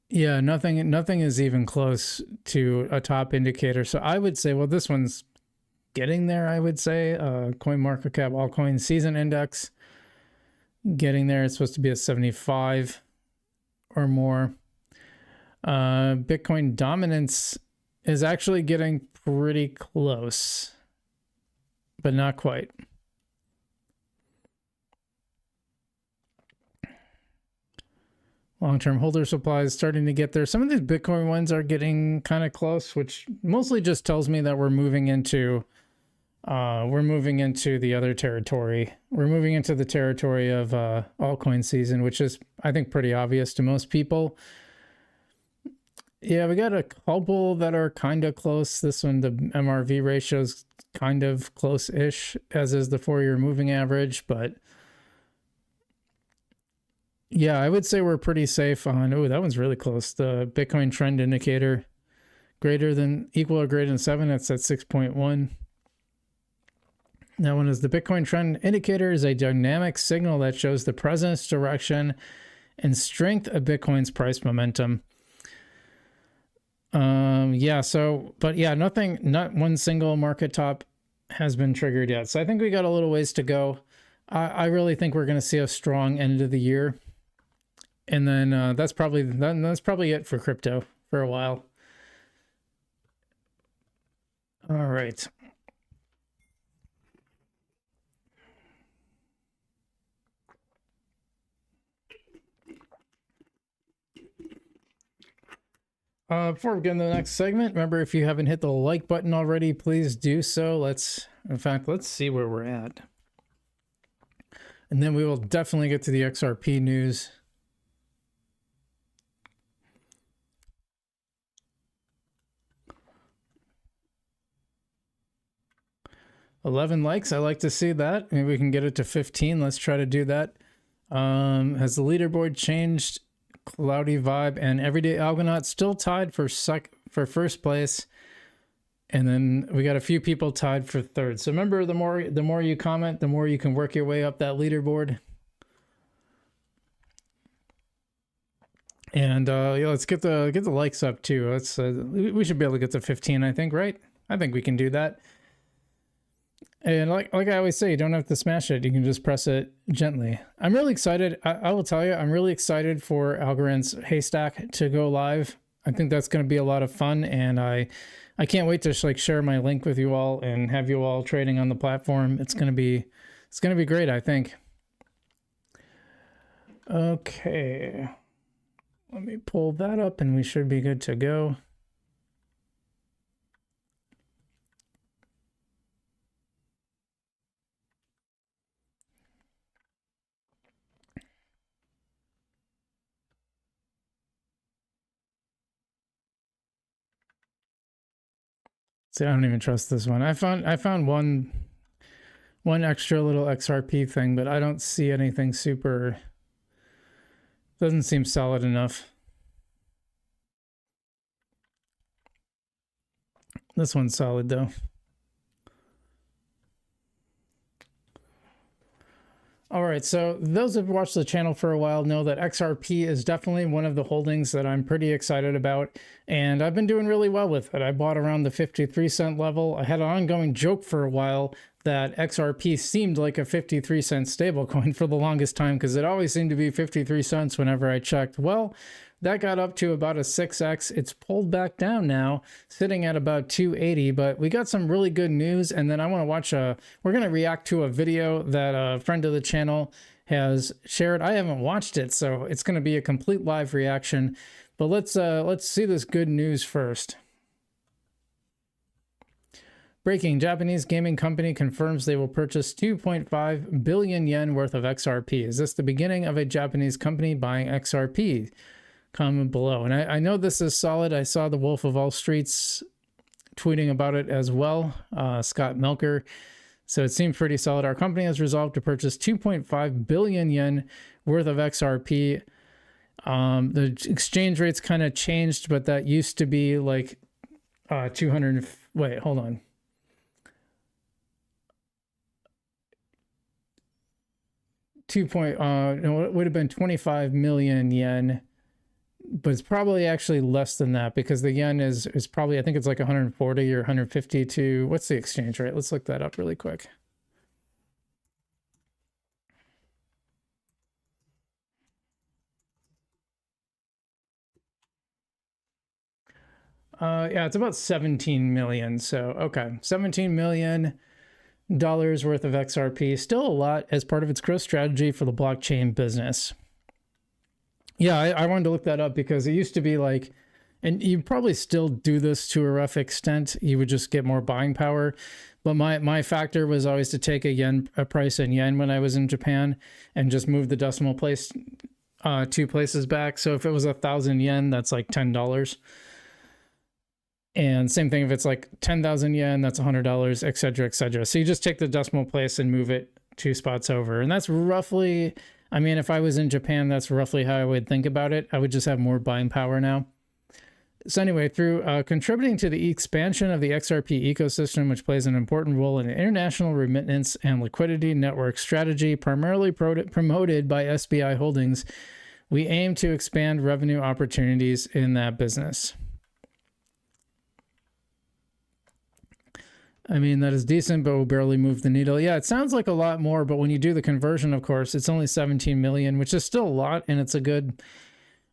Yeah, nothing is even close to a top indicator. So I would say, well, this one's getting there, I would say. CoinMarketCap Altcoin Season Index, getting there. It's supposed to be at 75 or more. Bitcoin dominance is actually getting pretty close, but not quite. Long-term holder supply is starting to get there. Some of these Bitcoin ones are getting kind of close, which mostly just tells me that we're moving into the other territory. We're moving into the territory of altcoin season, which is, I think, pretty obvious to most people. Yeah, we got a couple that are kind of close. This one, the MRV ratio is kind of close-ish, as is the 4-year moving average, but yeah, I would say we're pretty safe on, oh, that one's really close. The Bitcoin trend indicator, equal or greater than 7, that's at 6.1. That one is the Bitcoin trend indicator is a dynamic signal that shows the presence, direction, and strength of Bitcoin's price momentum. Yeah, so, but yeah, not one single market top has been triggered yet. So I think we got a little ways to go. I really think we're going to see a strong end of the year. And then that's probably it for crypto for a while. All right. Before we get into the next segment, remember, if you haven't hit the like button already, please do so. Let's see where we're at. And then we will definitely get to the XRP news. $11 likes. I like to see that. Maybe we can get it to 15. Let's try to do that. Has the leaderboard changed? Cloudy vibe and Everyday Algonaut still tied for first place, and then we got a few people tied for third. So remember, the more you comment, the more you can work your way up that leaderboard. And yeah, let's get the likes up too. Let's we should be able to get to 15, I think, right? I think we can do that. And like I always say, you don't have to smash it. You can just press it gently. I'm really excited. I will tell you, I'm really excited for Algorand's Haystack to go live. I think that's going to be a lot of fun, and I can't wait to share my link with you all and have you all trading on the platform. It's going to be great, I think. Okay. Let me pull that up and we should be good to go. See, I don't even trust this one. I found one extra little XRP thing, but I don't see anything super. Doesn't seem solid enough. This one's solid though. All right, so those who have watched the channel for a while know that XRP is definitely one of the holdings that I'm pretty excited about, and I've been doing really well with it. I bought around the 53-cent level. I had an ongoing joke for a while that XRP seemed like a 53-cent stablecoin for the longest time, because it always seemed to be 53 cents whenever I checked. Well, That got up to about a 6x. It's pulled back down now, sitting at about 280, but we got some really good news. And then I want to watch we're going to react to a video that a friend of the channel has shared. I haven't watched it, so it's going to be a complete live reaction, but let's see this good news first. Breaking: Japanese gaming company confirms they will purchase 2.5 billion yen worth of XRP. Is this the beginning of a Japanese company buying XRP? Comment below. And I know this is solid. I saw the Wolf of Wall Street's tweeting about it as well, Scott Melker. So it seems pretty solid. Our company has resolved to purchase 2.5 billion yen worth of XRP. The exchange rates kind of changed, but that used to be like 200. Wait, hold on. No, it would have been 25 million yen, but it's probably actually less than that because the yen is probably, I think it's like 140 or 150 to, what's the exchange rate? Let's look that up really quick. Yeah, it's about 17 million. So, okay, 17 million dollars worth of XRP, still a lot as part of its growth strategy for the blockchain business. Yeah, I wanted to look that up because it used to be like, and you probably still do this to a rough extent, you would just get more buying power. But my factor was always to take a price in yen when I was in Japan and just move the decimal place 2 places back. So if it was 1,000 yen, that's like $10. And same thing if it's like 10,000 yen, that's $100, et cetera, et cetera. So you just take the decimal place and move it 2 spots over. And that's roughly, I mean, if I was in Japan, that's roughly how I would think about it. I would just have more buying power now. So anyway, through contributing to the expansion of the XRP ecosystem, which plays an important role in international remittance and liquidity network strategy, primarily promoted by SBI Holdings, we aim to expand revenue opportunities in that business. I mean, that is decent, but will barely move the needle. Yeah, it sounds like a lot more, but when you do the conversion, of course, it's only 17 million, which is still a lot, and it's a good,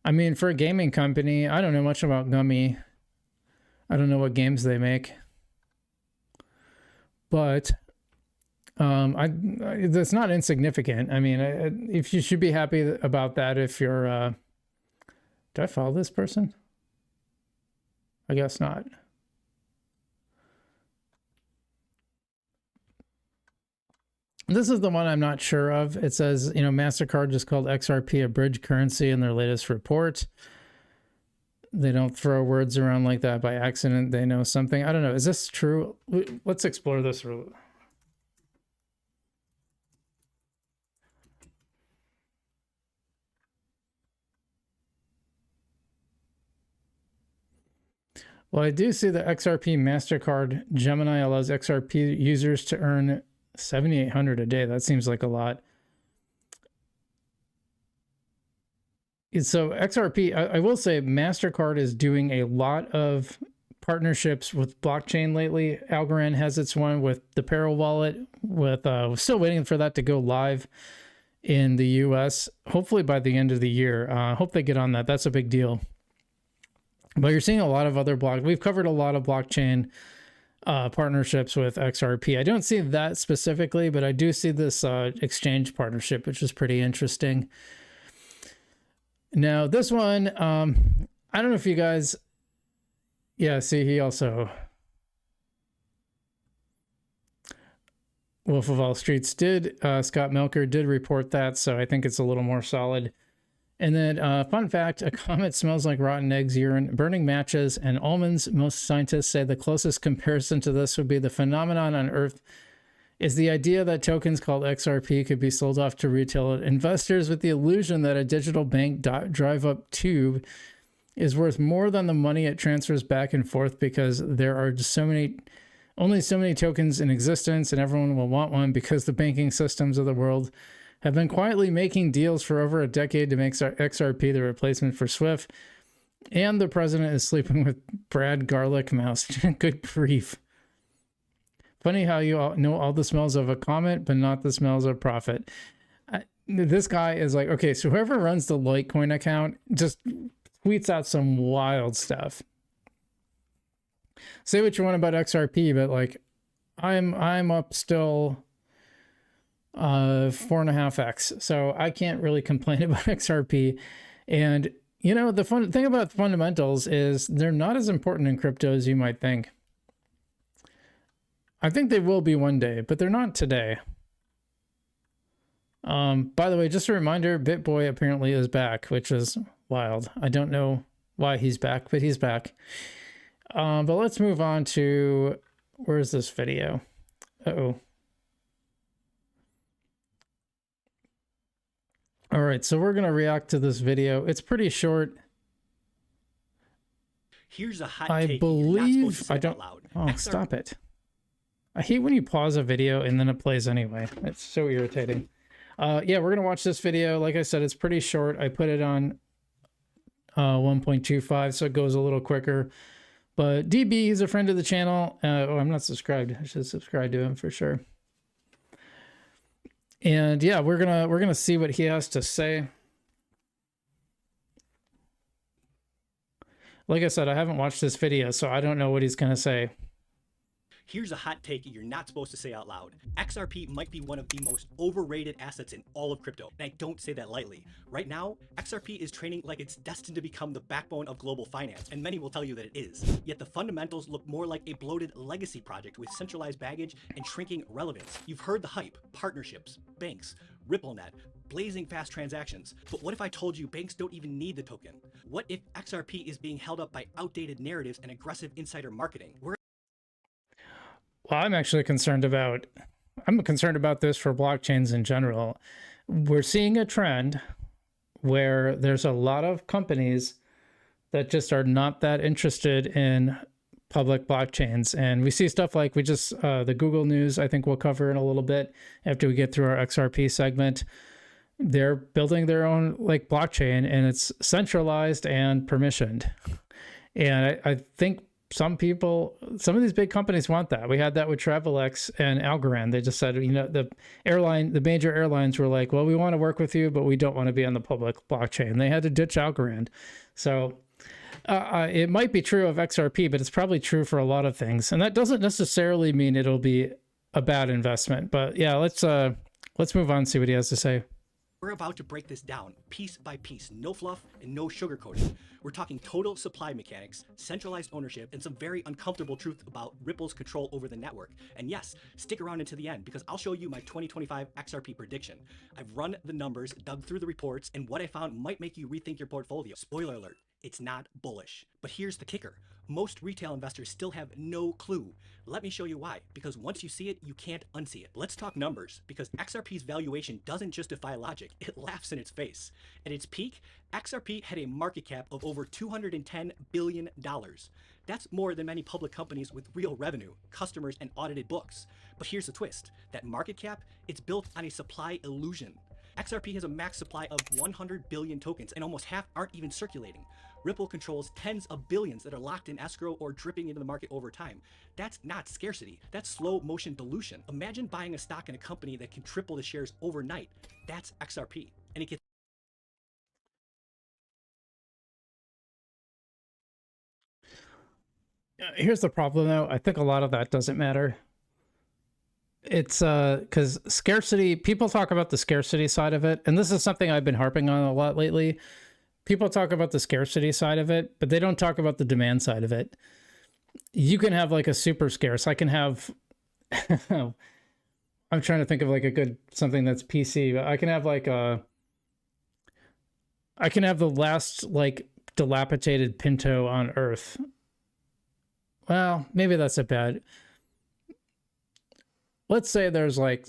I mean, for a gaming company, I don't know much about Gummy. I don't know what games they make. But that's not insignificant. I mean, if you should be happy about that if you're, do I follow this person? I guess not. This is the one I'm not sure of. It says, you know, MasterCard just called XRP a bridge currency in their latest report. They don't throw words around like that by accident. They know something. I don't know. Is this true? Let's explore this. Well, I do see the XRP MasterCard Gemini allows XRP users to earn 7,800 a day. That seems like a lot. So XRP, I will say MasterCard is doing a lot of partnerships with blockchain lately. Algorand has its one with the Peril wallet, with still waiting for that to go live in the US, hopefully by the end of the year. Hope they get on that. That's a big deal. But you're seeing a lot of other we've covered a lot of blockchain partnerships with XRP. I don't see that specifically, but I do see this exchange partnership, which is pretty interesting. Now, this one, I don't know if you guys, yeah, see, he also, Wolf of Wall Street's did, Scott Melker did report that, so I think it's a little more solid. And then, fun fact, a comet smells like rotten eggs, urine, burning matches, and almonds. Most scientists say the closest comparison to this would be the phenomenon on Earth is the idea that tokens called XRP could be sold off to retail investors with the illusion that a digital bank drive-up tube is worth more than the money it transfers back and forth because there are just only so many tokens in existence and everyone will want one because the banking systems of the world have been quietly making deals for over a decade to make XRP the replacement for SWIFT. And the president is sleeping with Brad Garlic Mouse. Good grief. Funny how you all know all the smells of a comet, but not the smells of profit. This guy is like, okay, so whoever runs the Litecoin account, just tweets out some wild stuff. Say what you want about XRP, but like I'm up still 4.5x, so I can't really complain about XRP. And you know, the fun thing about fundamentals is they're not as important in crypto as you might think. I think they will be one day, but they're not today. By the way, just a reminder, BitBoy apparently is back, which is wild. I don't know why he's back, but he's back. But let's move on to, where's this video? Uh-oh. All right, so we're going to react to this video. It's pretty short. Here's a hot I take believe, I don't, oh, stop it. I hate when you pause a video and then it plays anyway. It's so irritating. Yeah, we're going to watch this video. Like I said, it's pretty short. I put it on 1.25, so it goes a little quicker. But DB, he's a friend of the channel. Oh, I'm not subscribed. I should subscribe to him for sure. And yeah, we're gonna see what he has to say. Like I said, I haven't watched this video, so I don't know what he's gonna say. Here's a hot take you're not supposed to say out loud. XRP might be one of the most overrated assets in all of crypto, and I don't say that lightly. Right now, XRP is trading like it's destined to become the backbone of global finance, and many will tell you that it is. Yet the fundamentals look more like a bloated legacy project with centralized baggage and shrinking relevance. You've heard the hype, partnerships, banks, RippleNet, blazing fast transactions. But what if I told you banks don't even need the token? What if XRP is being held up by outdated narratives and aggressive insider marketing? Well, I'm actually concerned about this for blockchains in general. We're seeing a trend where there's a lot of companies that just are not that interested in public blockchains. And we see stuff like the Google news, I think we'll cover in a little bit after we get through our XRP segment. They're building their own like blockchain, and it's centralized and permissioned. And I think some of these big companies want that. We had that with TravelX and Algorand. They just said, you know, the major airlines were like, well, we want to work with you, but we don't want to be on the public blockchain. They had to ditch Algorand. So it might be true of XRP, but it's probably true for a lot of things. And that doesn't necessarily mean it'll be a bad investment. But yeah, let's move on and see what he has to say. We're about to break this down piece by piece, no fluff and no sugarcoating. We're talking total supply mechanics, centralized ownership, and some very uncomfortable truth about Ripple's control over the network. And yes, stick around until the end because I'll show you my 2025 XRP prediction. I've run the numbers, dug through the reports, and what I found might make you rethink your portfolio. Spoiler alert, it's not bullish. But here's the kicker. Most retail investors still have no clue. Let me show you why, because once you see it, you can't unsee it. Let's talk numbers, because XRP's valuation doesn't just defy logic, it laughs in its face. At its peak, XRP had a market cap of over $210 billion. That's more than many public companies with real revenue, customers, and audited books. But here's the twist. That market cap, it's built on a supply illusion. XRP has a max supply of 100 billion tokens, and almost half aren't even circulating. Ripple controls tens of billions that are locked in escrow or dripping into the market over time. That's not scarcity, that's slow motion dilution. Imagine buying a stock in a company that can triple the shares overnight. That's XRP. And it gets Here's the problem though. I think a lot of that doesn't matter. It's because scarcity, people talk about the scarcity side of it, and this is something I've been harping on a lot lately. People talk about the scarcity side of it, but they don't talk about the demand side of it. You can have like a super scarce. I can have, I'm trying to think of like something that's PC, but I can have like I can have the last like dilapidated Pinto on Earth. Well, maybe that's a bad. Let's say there's like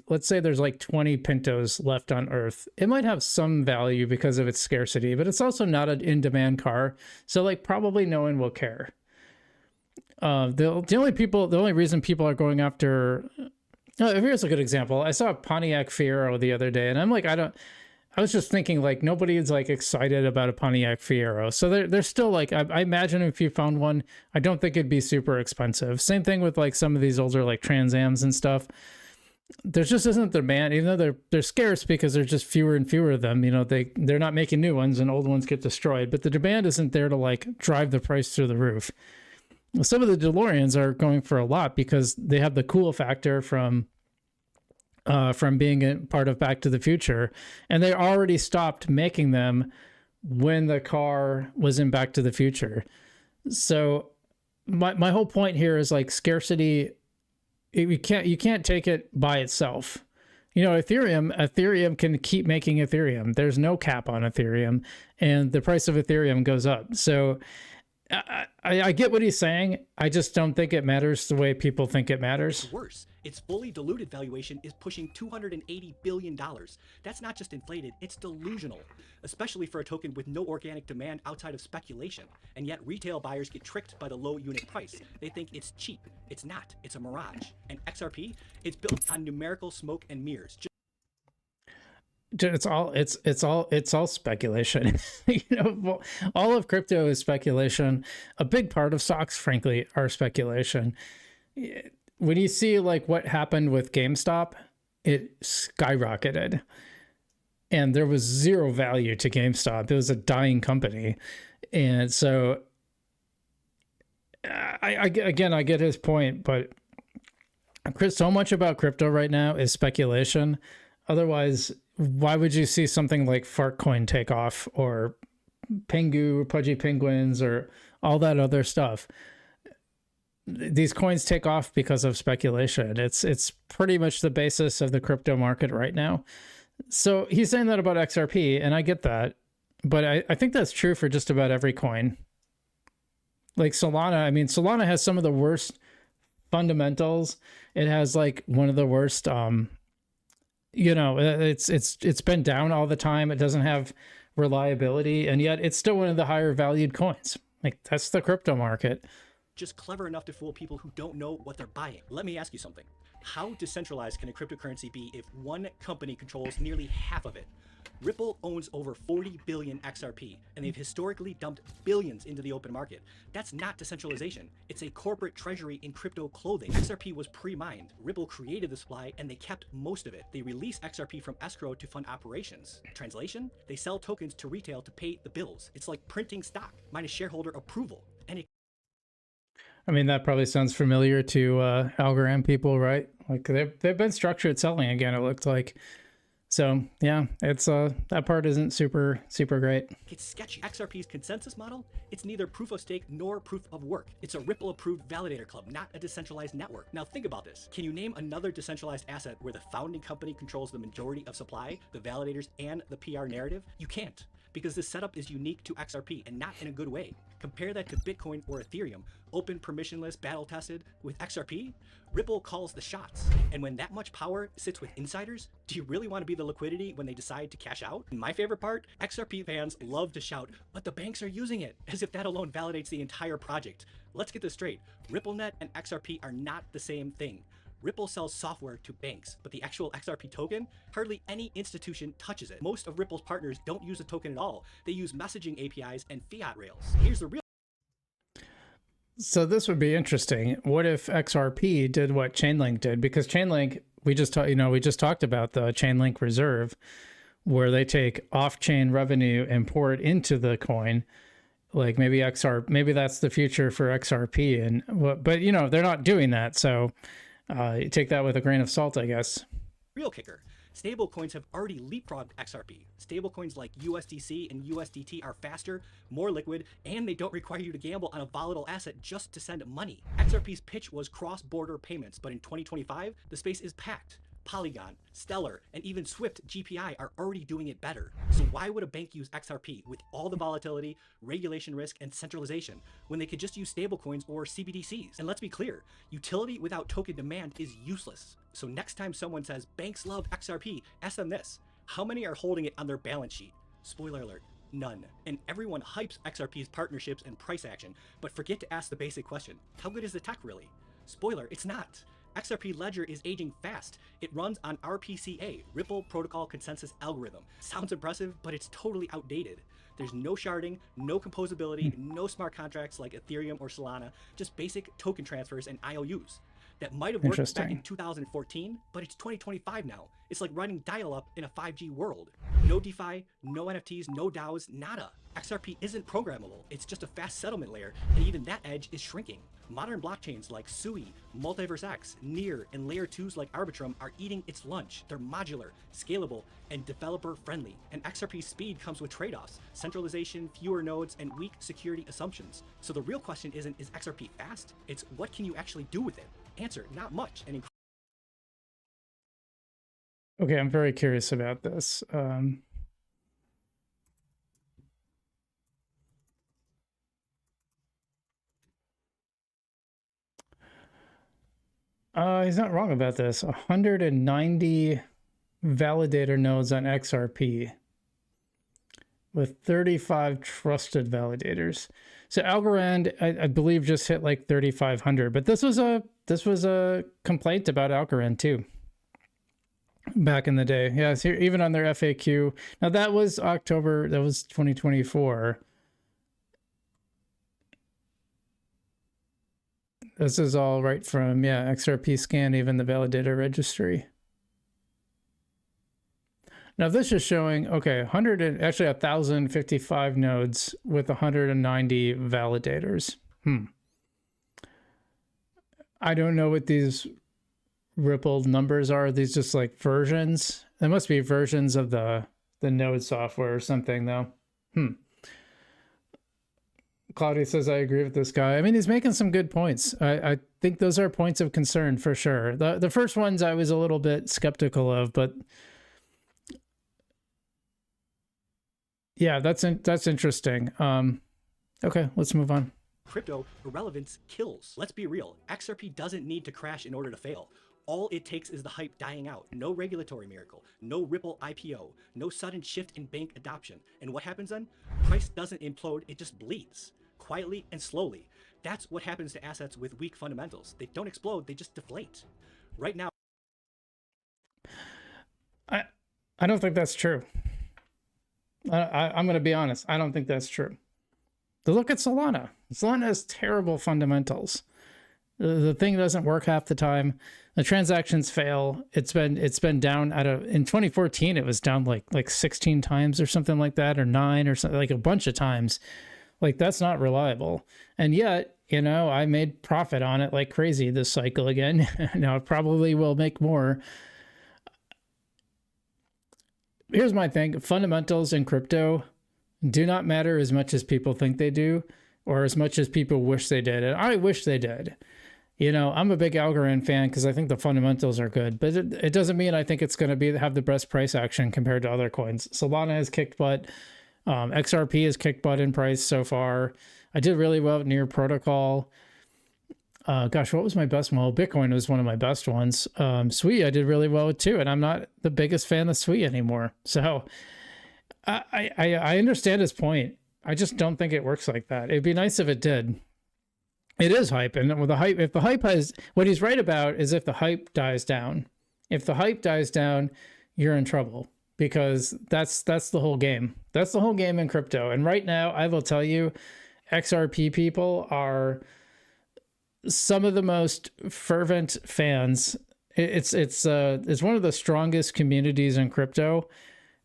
20 Pintos left on Earth. It might have some value because of its scarcity, but it's also not an in-demand car. So like probably no one will care. The only reason people are going after, here's a good example. I saw a Pontiac Fiero the other day, and I'm like, I was just thinking like nobody's like excited about a Pontiac Fiero. So they're still like, I imagine if you found one, I don't think it'd be super expensive. Same thing with like some of these older like Trans Ams and stuff. there just isn't demand, even though they're scarce because there's just fewer and fewer of them. You know, they're not making new ones and old ones get destroyed, but the demand isn't there to like drive the price through the roof. Some of the DeLoreans are going for a lot because they have the cool factor from being a part of Back to the Future, and they already stopped making them when the car was in Back to the Future. So my whole point here is like scarcity. You can't take it by itself. You know, Ethereum can keep making Ethereum. There's no cap on Ethereum, and the price of Ethereum goes up. So I get what he's saying. I just don't think it matters the way people think it matters. Worse, its fully diluted valuation is pushing $280 billion. That's not just inflated, it's delusional, especially for a token with no organic demand outside of speculation. And yet retail buyers get tricked by the low unit price. They think it's cheap. It's not. It's a mirage. And XRP, it's built on numerical smoke and mirrors. It's all speculation. You know, all of crypto is speculation. A big part of stocks, frankly, are speculation. When you see like what happened with GameStop, it skyrocketed, and there was zero value to GameStop. It was a dying company, and so I get his point, but Chris, so much about crypto right now is speculation. Otherwise, why would you see something like Fartcoin take off, or Pengu, Pudgy Penguins, or all that other stuff? These coins take off because of speculation. It's pretty much the basis of the crypto market right now. So he's saying that about XRP, and I get that, but I think that's true for just about every coin. Like Solana, I mean, Solana has some of the worst fundamentals. It has like one of the worst you know, it's been down all the time. It doesn't have reliability, and yet it's still one of the higher valued coins. Like, that's the crypto market. Just clever enough to fool people who don't know what they're buying. Let me ask you something. How decentralized can a cryptocurrency be if one company controls nearly half of it? Ripple owns over 40 billion XRP, and they've historically dumped billions into the open market. That's not decentralization. It's a corporate treasury in crypto clothing. XRP was pre-mined. Ripple created the supply, and they kept most of it. They release XRP from escrow to fund operations. Translation? They sell tokens to retail to pay the bills. It's like printing stock, minus shareholder approval. And it I mean, that probably sounds familiar to Algorand people, right? Like they've been structured selling again, it looked like. So yeah, it's that part isn't super great. It's sketchy. XRP's consensus model, it's neither proof of stake nor proof of work. It's a Ripple approved validator club, not a decentralized network. Now think about this. Can you name another decentralized asset where the founding company controls the majority of supply, the validators, and the PR narrative? You can't, because this setup is unique to XRP and not in a good way. Compare that to Bitcoin or Ethereum, open, permissionless, battle tested. With XRP, Ripple calls the shots. And when that much power sits with insiders, do you really want to be the liquidity when they decide to cash out? And my favorite part, XRP fans love to shout, but the banks are using it, as if that alone validates the entire project. Let's get this straight. RippleNet and XRP are not the same thing. Ripple sells software to banks, but the actual XRP token, hardly any institution touches it. Most of Ripple's partners don't use the token at all. They use messaging APIs and fiat rails. Here's the real. So this would be interesting. What if XRP did what Chainlink did? Because Chainlink, we just talked about the Chainlink reserve, where they take off-chain revenue and pour it into the coin. Like maybe that's the future for XRP, and but you know, they're not doing that. So you take that with a grain of salt, I guess. Real kicker. Stablecoins have already leapfrogged XRP. Stablecoins like USDC and USDT are faster, more liquid, and they don't require you to gamble on a volatile asset just to send money. XRP's pitch was cross-border payments, but in 2025, the space is packed. Polygon, Stellar, and even Swift GPI are already doing it better. So why would a bank use XRP with all the volatility, regulation risk, and centralization when they could just use stablecoins or CBDCs? And let's be clear, utility without token demand is useless. So next time someone says banks love XRP, ask them this: how many are holding it on their balance sheet? Spoiler alert, none. And everyone hypes XRP's partnerships and price action, but forget to ask the basic question: how good is the tech really? Spoiler, it's not. XRP Ledger is aging fast. It runs on RPCA, Ripple Protocol Consensus Algorithm. Sounds impressive, but it's totally outdated. There's no sharding, no composability, no smart contracts like Ethereum or Solana, just basic token transfers and IOUs. that might have worked back in Interesting. 2014, but it's 2025 now. It's like riding dial-up in a 5G world. No DeFi, no NFTs, no DAOs, nada. XRP isn't programmable, it's just a fast settlement layer, and even that edge is shrinking. Modern blockchains like Sui, Multiverse X, Near, and Layer 2s like Arbitrum are eating its lunch. They're modular, scalable, and developer-friendly. And XRP's speed comes with trade-offs, centralization, fewer nodes, and weak security assumptions. So the real question isn't, is XRP fast? It's what can you actually do with it? Answer, not much. And Okay, I'm very curious about this. He's not wrong about this. 190 validator nodes on XRP with 35 trusted validators. So Algorand, I believe, just hit like 3,500. But this was a complaint about Algorand too, back in the day. Yeah, so even on their FAQ. Now that was October. That was 2024. This is all right from, yeah, XRP scan, even the validator registry. Now this is showing, okay, 1,055 nodes with 190 validators. I don't know what these rippled numbers are. Are these just like versions? There must be versions of the node software or something though. Claudia says, I agree with this guy. I mean, he's making some good points. I think those are points of concern for sure. The first ones I was a little bit skeptical of, but yeah, that's interesting. Okay, let's move on. crypto, irrelevance kills. Let's be real, XRP doesn't need to crash in order to fail. All it takes is the hype dying out. No regulatory miracle, no Ripple IPO, no sudden shift in bank adoption. And what happens then? Price doesn't implode, it just bleeds. Quietly and slowly. That's what happens to assets with weak fundamentals. They don't explode, they just deflate. Right now, I don't think that's true. I'm going to be honest. I don't think that's true. Look at Solana. Solana has terrible fundamentals. The thing doesn't work half the time. The transactions fail. It's been down in 2014. It was down like 16 times or something like that, or 9 or something, like a bunch of times. Like, that's not reliable. And yet, you know, I made profit on it like crazy this cycle again. Now I probably will make more. Here's my thing. Fundamentals in crypto do not matter as much as people think they do, or as much as people wish they did. And I wish they did. You know, I'm a big Algorand fan because I think the fundamentals are good, but it doesn't mean I think it's going to have the best price action compared to other coins. Solana has kicked butt. XRP has kicked butt in price so far. I did really well with Near Protocol. Gosh, what was my best one? Well, Bitcoin was one of my best ones. Sui, I did really well with too, and I'm not the biggest fan of Sui anymore. So I understand his point. I just don't think it works like that. It'd be nice if it did. It is hype, and with the hype, if the hype has, what he's right about is if the hype dies down. If the hype dies down, you're in trouble, because that's the whole game. That's the whole game in crypto. And right now, I will tell you, XRP people are some of the most fervent fans. It's one of the strongest communities in crypto,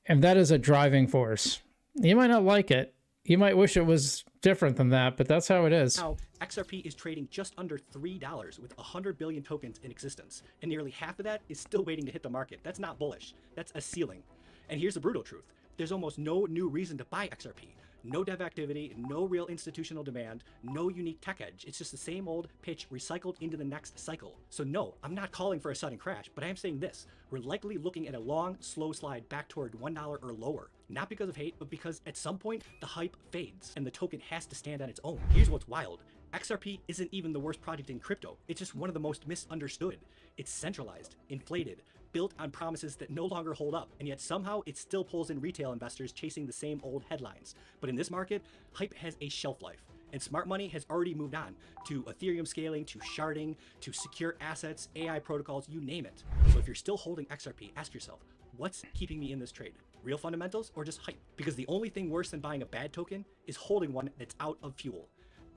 and that is a driving force. You might not like it. You might wish it was different than that, but that's how it is. now XRP is trading just under $3 with 100 billion tokens in existence, and nearly half of that is still waiting to hit the market. That's not bullish. That's a ceiling. And here's the brutal truth. There's almost no new reason to buy XRP. No dev activity, no real institutional demand, no unique tech edge. It's just the same old pitch recycled into the next cycle. So no, I'm not calling for a sudden crash, but I am saying this. We're likely looking at a long, slow slide back toward $1 or lower. Not because of hate, but because at some point, the hype fades and the token has to stand on its own. Here's what's wild. XRP isn't even the worst project in crypto. It's just one of the most misunderstood. It's centralized, inflated, built on promises that no longer hold up, and yet somehow it still pulls in retail investors chasing the same old headlines. But in this market, hype has a shelf life, and smart money has already moved on to Ethereum scaling, to sharding, to secure assets, AI protocols, you name it. So if you're still holding XRP, ask yourself, what's keeping me in this trade? Real fundamentals or just hype? Because the only thing worse than buying a bad token is holding one that's out of fuel.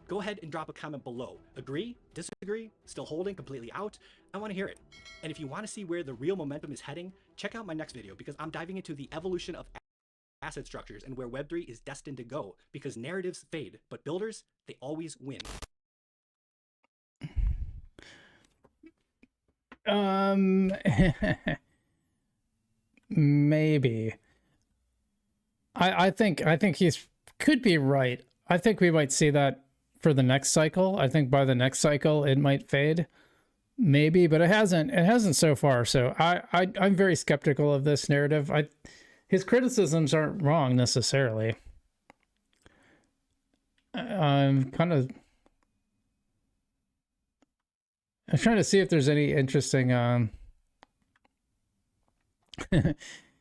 Go Go ahead and drop a comment below. Agree? Disagree? Still holding? Completely out? I want to hear it. And if you want to see where the real momentum is heading, check out my next video because I'm diving into the evolution of asset structures and where Web3 is destined to go, because narratives fade, but builders, they always win. Maybe. I think he's could be right. I think we might see that for the next cycle. I think by the next cycle it might fade. Maybe, but it hasn't so far. So I'm very skeptical of this narrative. His criticisms aren't wrong necessarily. I'm trying to see if there's any interesting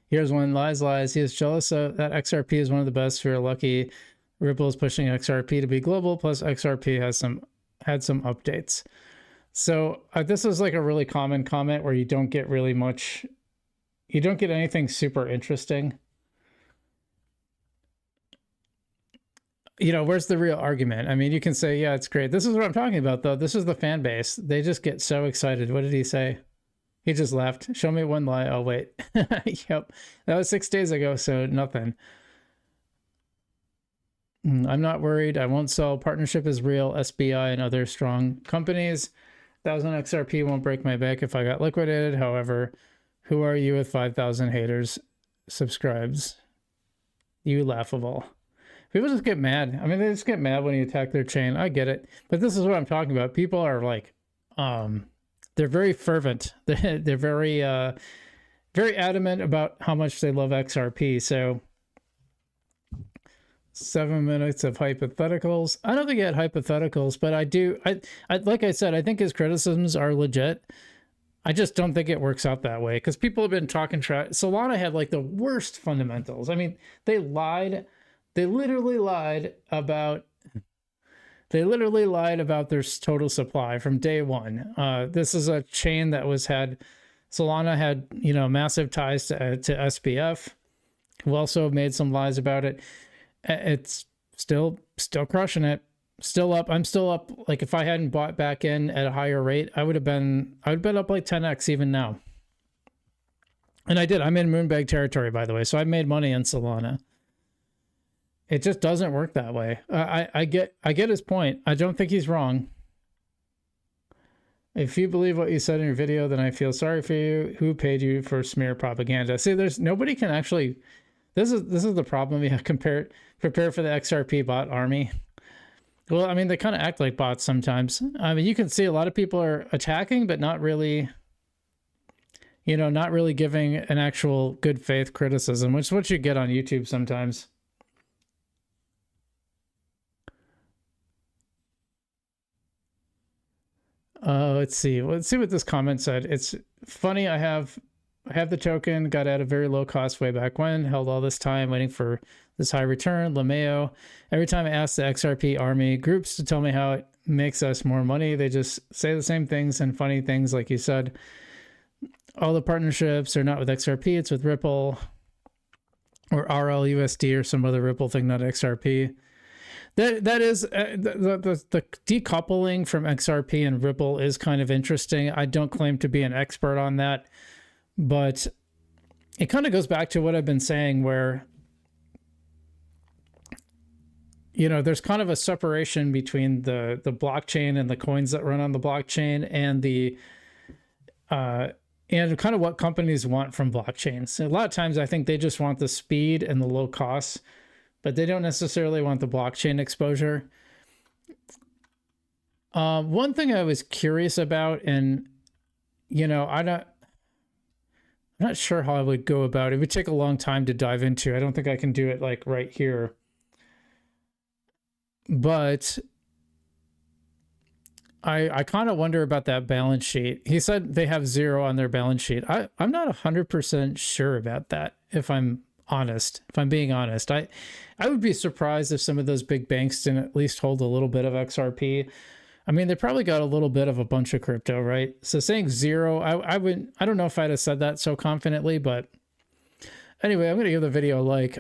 here's one. Lies. He is jealous of that XRP is one of the best. We're lucky Ripple is pushing XRP to be global, plus XRP had some updates. So this is like a really common comment where you don't get really much, you don't get anything super interesting. You know, where's the real argument? I mean, you can say, yeah, it's great. This is what I'm talking about, though. This is the fan base. They just get so excited. What did he say? He just left. Show me one lie. Oh, wait. Yep. That was 6 days ago, so nothing. I'm not worried. I won't sell. Partnership is real. SBI and other strong companies. 1,000 XRP won't break my back if I got liquidated. However, who are you with 5,000 haters subscribes? You laughable. People just get mad. I mean, they just get mad when you attack their chain. I get it. But this is what I'm talking about. People are like, they're very fervent. They're very, very adamant about how much they love XRP. So 7 minutes of hypotheticals. I don't think he had hypotheticals, but I do. I like I said, I think his criticisms are legit. I just don't think it works out that way because people have been talking trash. Solana had like the worst fundamentals. I mean, they lied. They literally lied about their total supply from day one. This is a chain that Solana had, you know, massive ties to SBF, who also made some lies about it. It's still crushing it, still up. I'm still up. Like if I hadn't bought back in at a higher rate, I would have been up like 10x even now. And I did. I'm in Moonbag territory, by the way, so I made money in Solana. It just doesn't work that way. I get his point. I don't think he's wrong. If you believe what you said in your video, then I feel sorry for you. Who paid you for smear propaganda? See, there's nobody can actually. This is the problem. You have prepare for the XRP bot army. Well, I mean, they kind of act like bots sometimes. I mean, you can see a lot of people are attacking, but not really. You know, not really giving an actual good faith criticism, which is what you get on YouTube sometimes. Let's see what this comment said. It's funny. I have the token, got at a very low cost way back when, held all this time waiting for this high return. Lameo. Every time I ask the XRP army groups to tell me how it makes us more money, they just say the same things and funny things, like you said. All the partnerships are not with XRP, it's with Ripple or RLUSD or some other Ripple thing, not XRP. That is the decoupling from XRP and Ripple is kind of interesting. I don't claim to be an expert on that, but it kind of goes back to what I've been saying, where, you know, there's kind of a separation between the blockchain and the coins that run on the blockchain and and kind of what companies want from blockchains. A lot of times I think they just want the speed and the low costs, but they don't necessarily want the blockchain exposure. One thing I was curious about, and, you know, I'm not sure how I would go about it. It would take a long time to dive into. I don't think I can do it like right here. But I kind of wonder about that balance sheet. He said they have 0 on their balance sheet. I'm not 100% sure about that, if I'm honest. If I'm being honest, I would be surprised if some of those big banks didn't at least hold a little bit of XRP. I mean, they probably got a little bit of a bunch of crypto, right? So saying 0, I don't know if I'd have said that so confidently, but anyway, I'm going to give the video a like.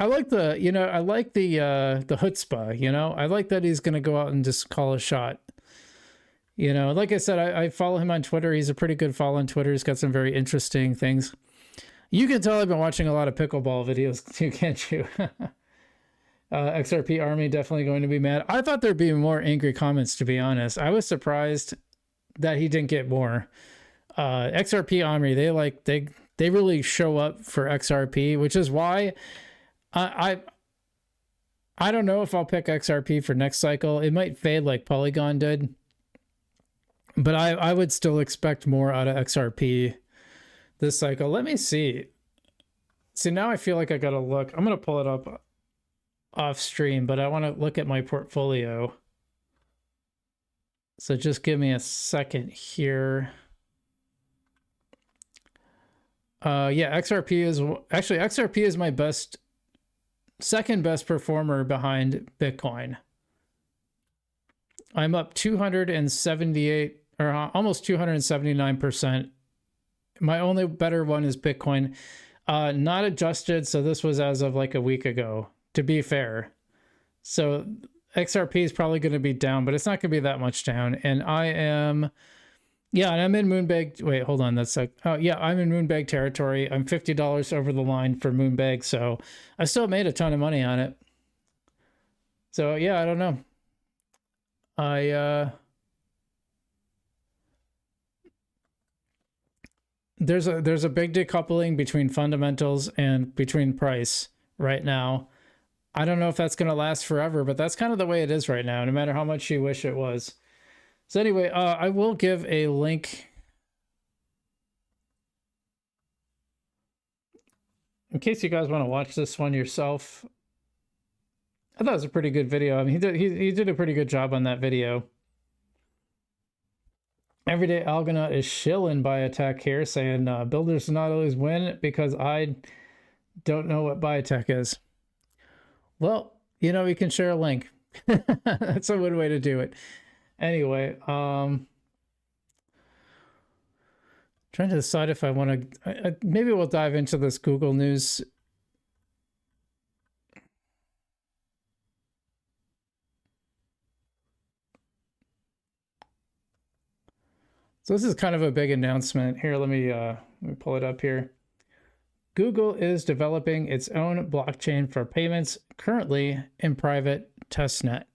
I like the, you know, I like the chutzpah, you know, I like that he's going to go out and just call a shot. You know, like I said, I follow him on Twitter. He's a pretty good follow on Twitter. He's got some very interesting things. You can tell I've been watching a lot of pickleball videos too, can't you? XRP Army definitely going to be mad. I thought there'd be more angry comments, to be honest. I was surprised that he didn't get more. XRP Army, they really show up for XRP, which is why I don't know if I'll pick XRP for next cycle. It might fade like Polygon did, but I would still expect more out of XRP this cycle. Let me see. See, now I feel like I gotta look. I'm gonna pull it up off stream, but I want to look at my portfolio. So just give me a second here. Yeah, XRP is my second best performer behind Bitcoin. I'm up 278 or almost 279%. My only better one is Bitcoin. Not adjusted, so this was as of like a week ago, to be fair. So XRP is probably going to be down, but it's not going to be that much down. And I am, yeah, and I'm in Moonbag. Wait, hold on. That's like, oh yeah, I'm in Moonbag territory. I'm $50 over the line for Moonbag, so I still made a ton of money on it. So yeah, I don't know. There's a big decoupling between fundamentals and between price right now. I don't know if that's going to last forever, but that's kind of the way it is right now, no matter how much you wish it was. So anyway, I will give a link in case you guys want to watch this one yourself. I thought it was a pretty good video. I mean, he did a pretty good job on that video. Everyday Algorand is shilling biotech here, saying builders do not always win because I don't know what biotech is. Well, you know, we can share a link. That's a good way to do it. Anyway, trying to decide if I want to, maybe we'll dive into this Google News. So this is kind of a big announcement. Here, let me pull it up here. Google is developing its own blockchain for payments, currently in private testnet.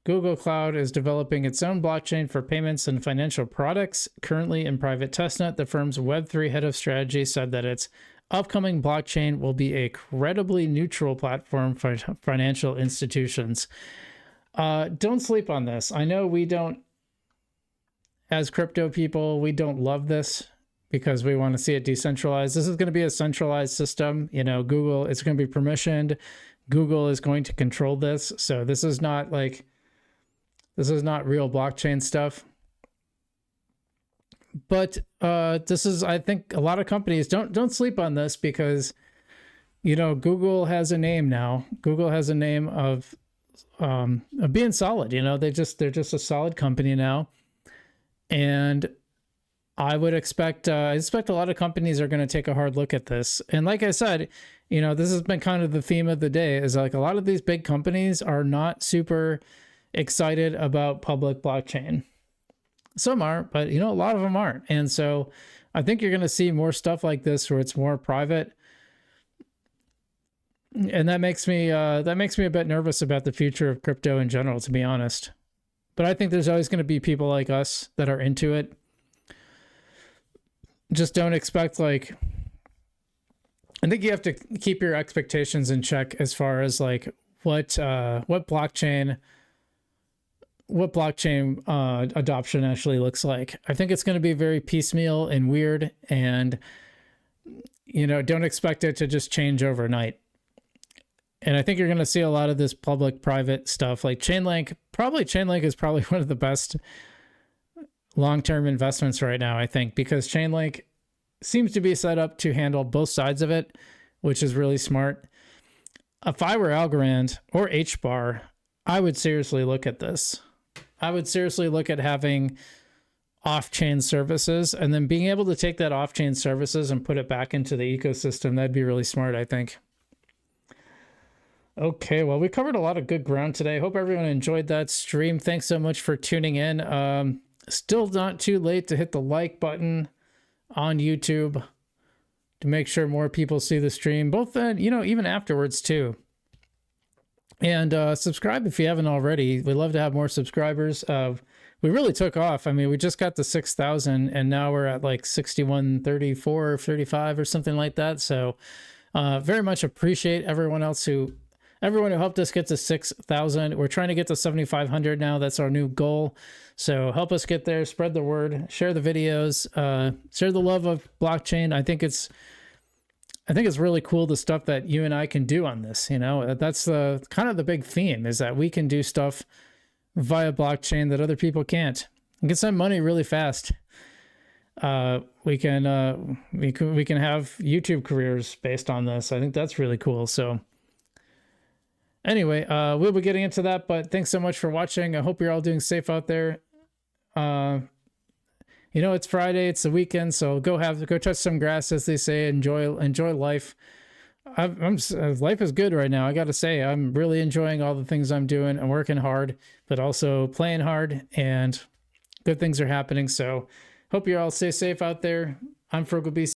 Google Cloud is developing its own blockchain for payments and financial products, currently in private testnet. The firm's Web3 head of strategy said that its upcoming blockchain will be a credibly neutral platform for financial institutions. Don't sleep on this. I know we don't, as crypto people, we don't love this because we want to see it decentralized. This is going to be a centralized system. You know, Google, it's going to be permissioned. Google is going to control this. So this is not like, this is not real blockchain stuff. But this is, I think a lot of companies don't sleep on this because, you know, Google has a name now. Google has a name of being solid. You know, they're just a solid company now. And I would expect, I expect a lot of companies are going to take a hard look at this. And like I said, you know, this has been kind of the theme of the day, is like a lot of these big companies are not super excited about public blockchain. Some are, but you know, a lot of them aren't. And so I think you're going to see more stuff like this where it's more private. And that makes me a bit nervous about the future of crypto in general, to be honest. But I think there's always going to be people like us that are into it. Just don't expect, like, I think you have to keep your expectations in check as far as like what blockchain adoption actually looks like. I think it's going to be very piecemeal and weird, and you know, don't expect it to just change overnight. And I think you're going to see a lot of this public-private stuff, like Chainlink. Chainlink is probably one of the best long-term investments right now, I think, because Chainlink seems to be set up to handle both sides of it, which is really smart. If I were Algorand or HBAR, I would seriously look at this. I would seriously look at having off-chain services, and then being able to take that off-chain services and put it back into the ecosystem. That'd be really smart, I think. Okay, well, we covered a lot of good ground today. Hope everyone enjoyed that stream. Thanks so much for tuning in. Still not too late to hit the like button on YouTube to make sure more people see the stream, both then, you know, even afterwards too. And subscribe if you haven't already. We'd love to have more subscribers. We really took off. I mean, we just got to 6,000 and now we're at like 6134 or 35 or something like that. So very much appreciate everyone who helped us get to 6,000. We're trying to get to 7,500 now. That's our new goal. So help us get there, spread the word, share the videos, share the love of blockchain. I think it's really cool, the stuff that you and I can do on this. You know, that's kind of the big theme, is that we can do stuff via blockchain that other people can't. We can send money really fast. We can have YouTube careers based on this. I think that's really cool. So anyway, we'll be getting into that, but thanks so much for watching. I hope you're all doing safe out there. You know, it's Friday, it's the weekend, so go touch some grass, as they say. Enjoy life. Life is good right now. I got to say, I'm really enjoying all the things I'm doing. I'm working hard, but also playing hard, and good things are happening. So hope you all stay safe out there. I'm Frugal BC.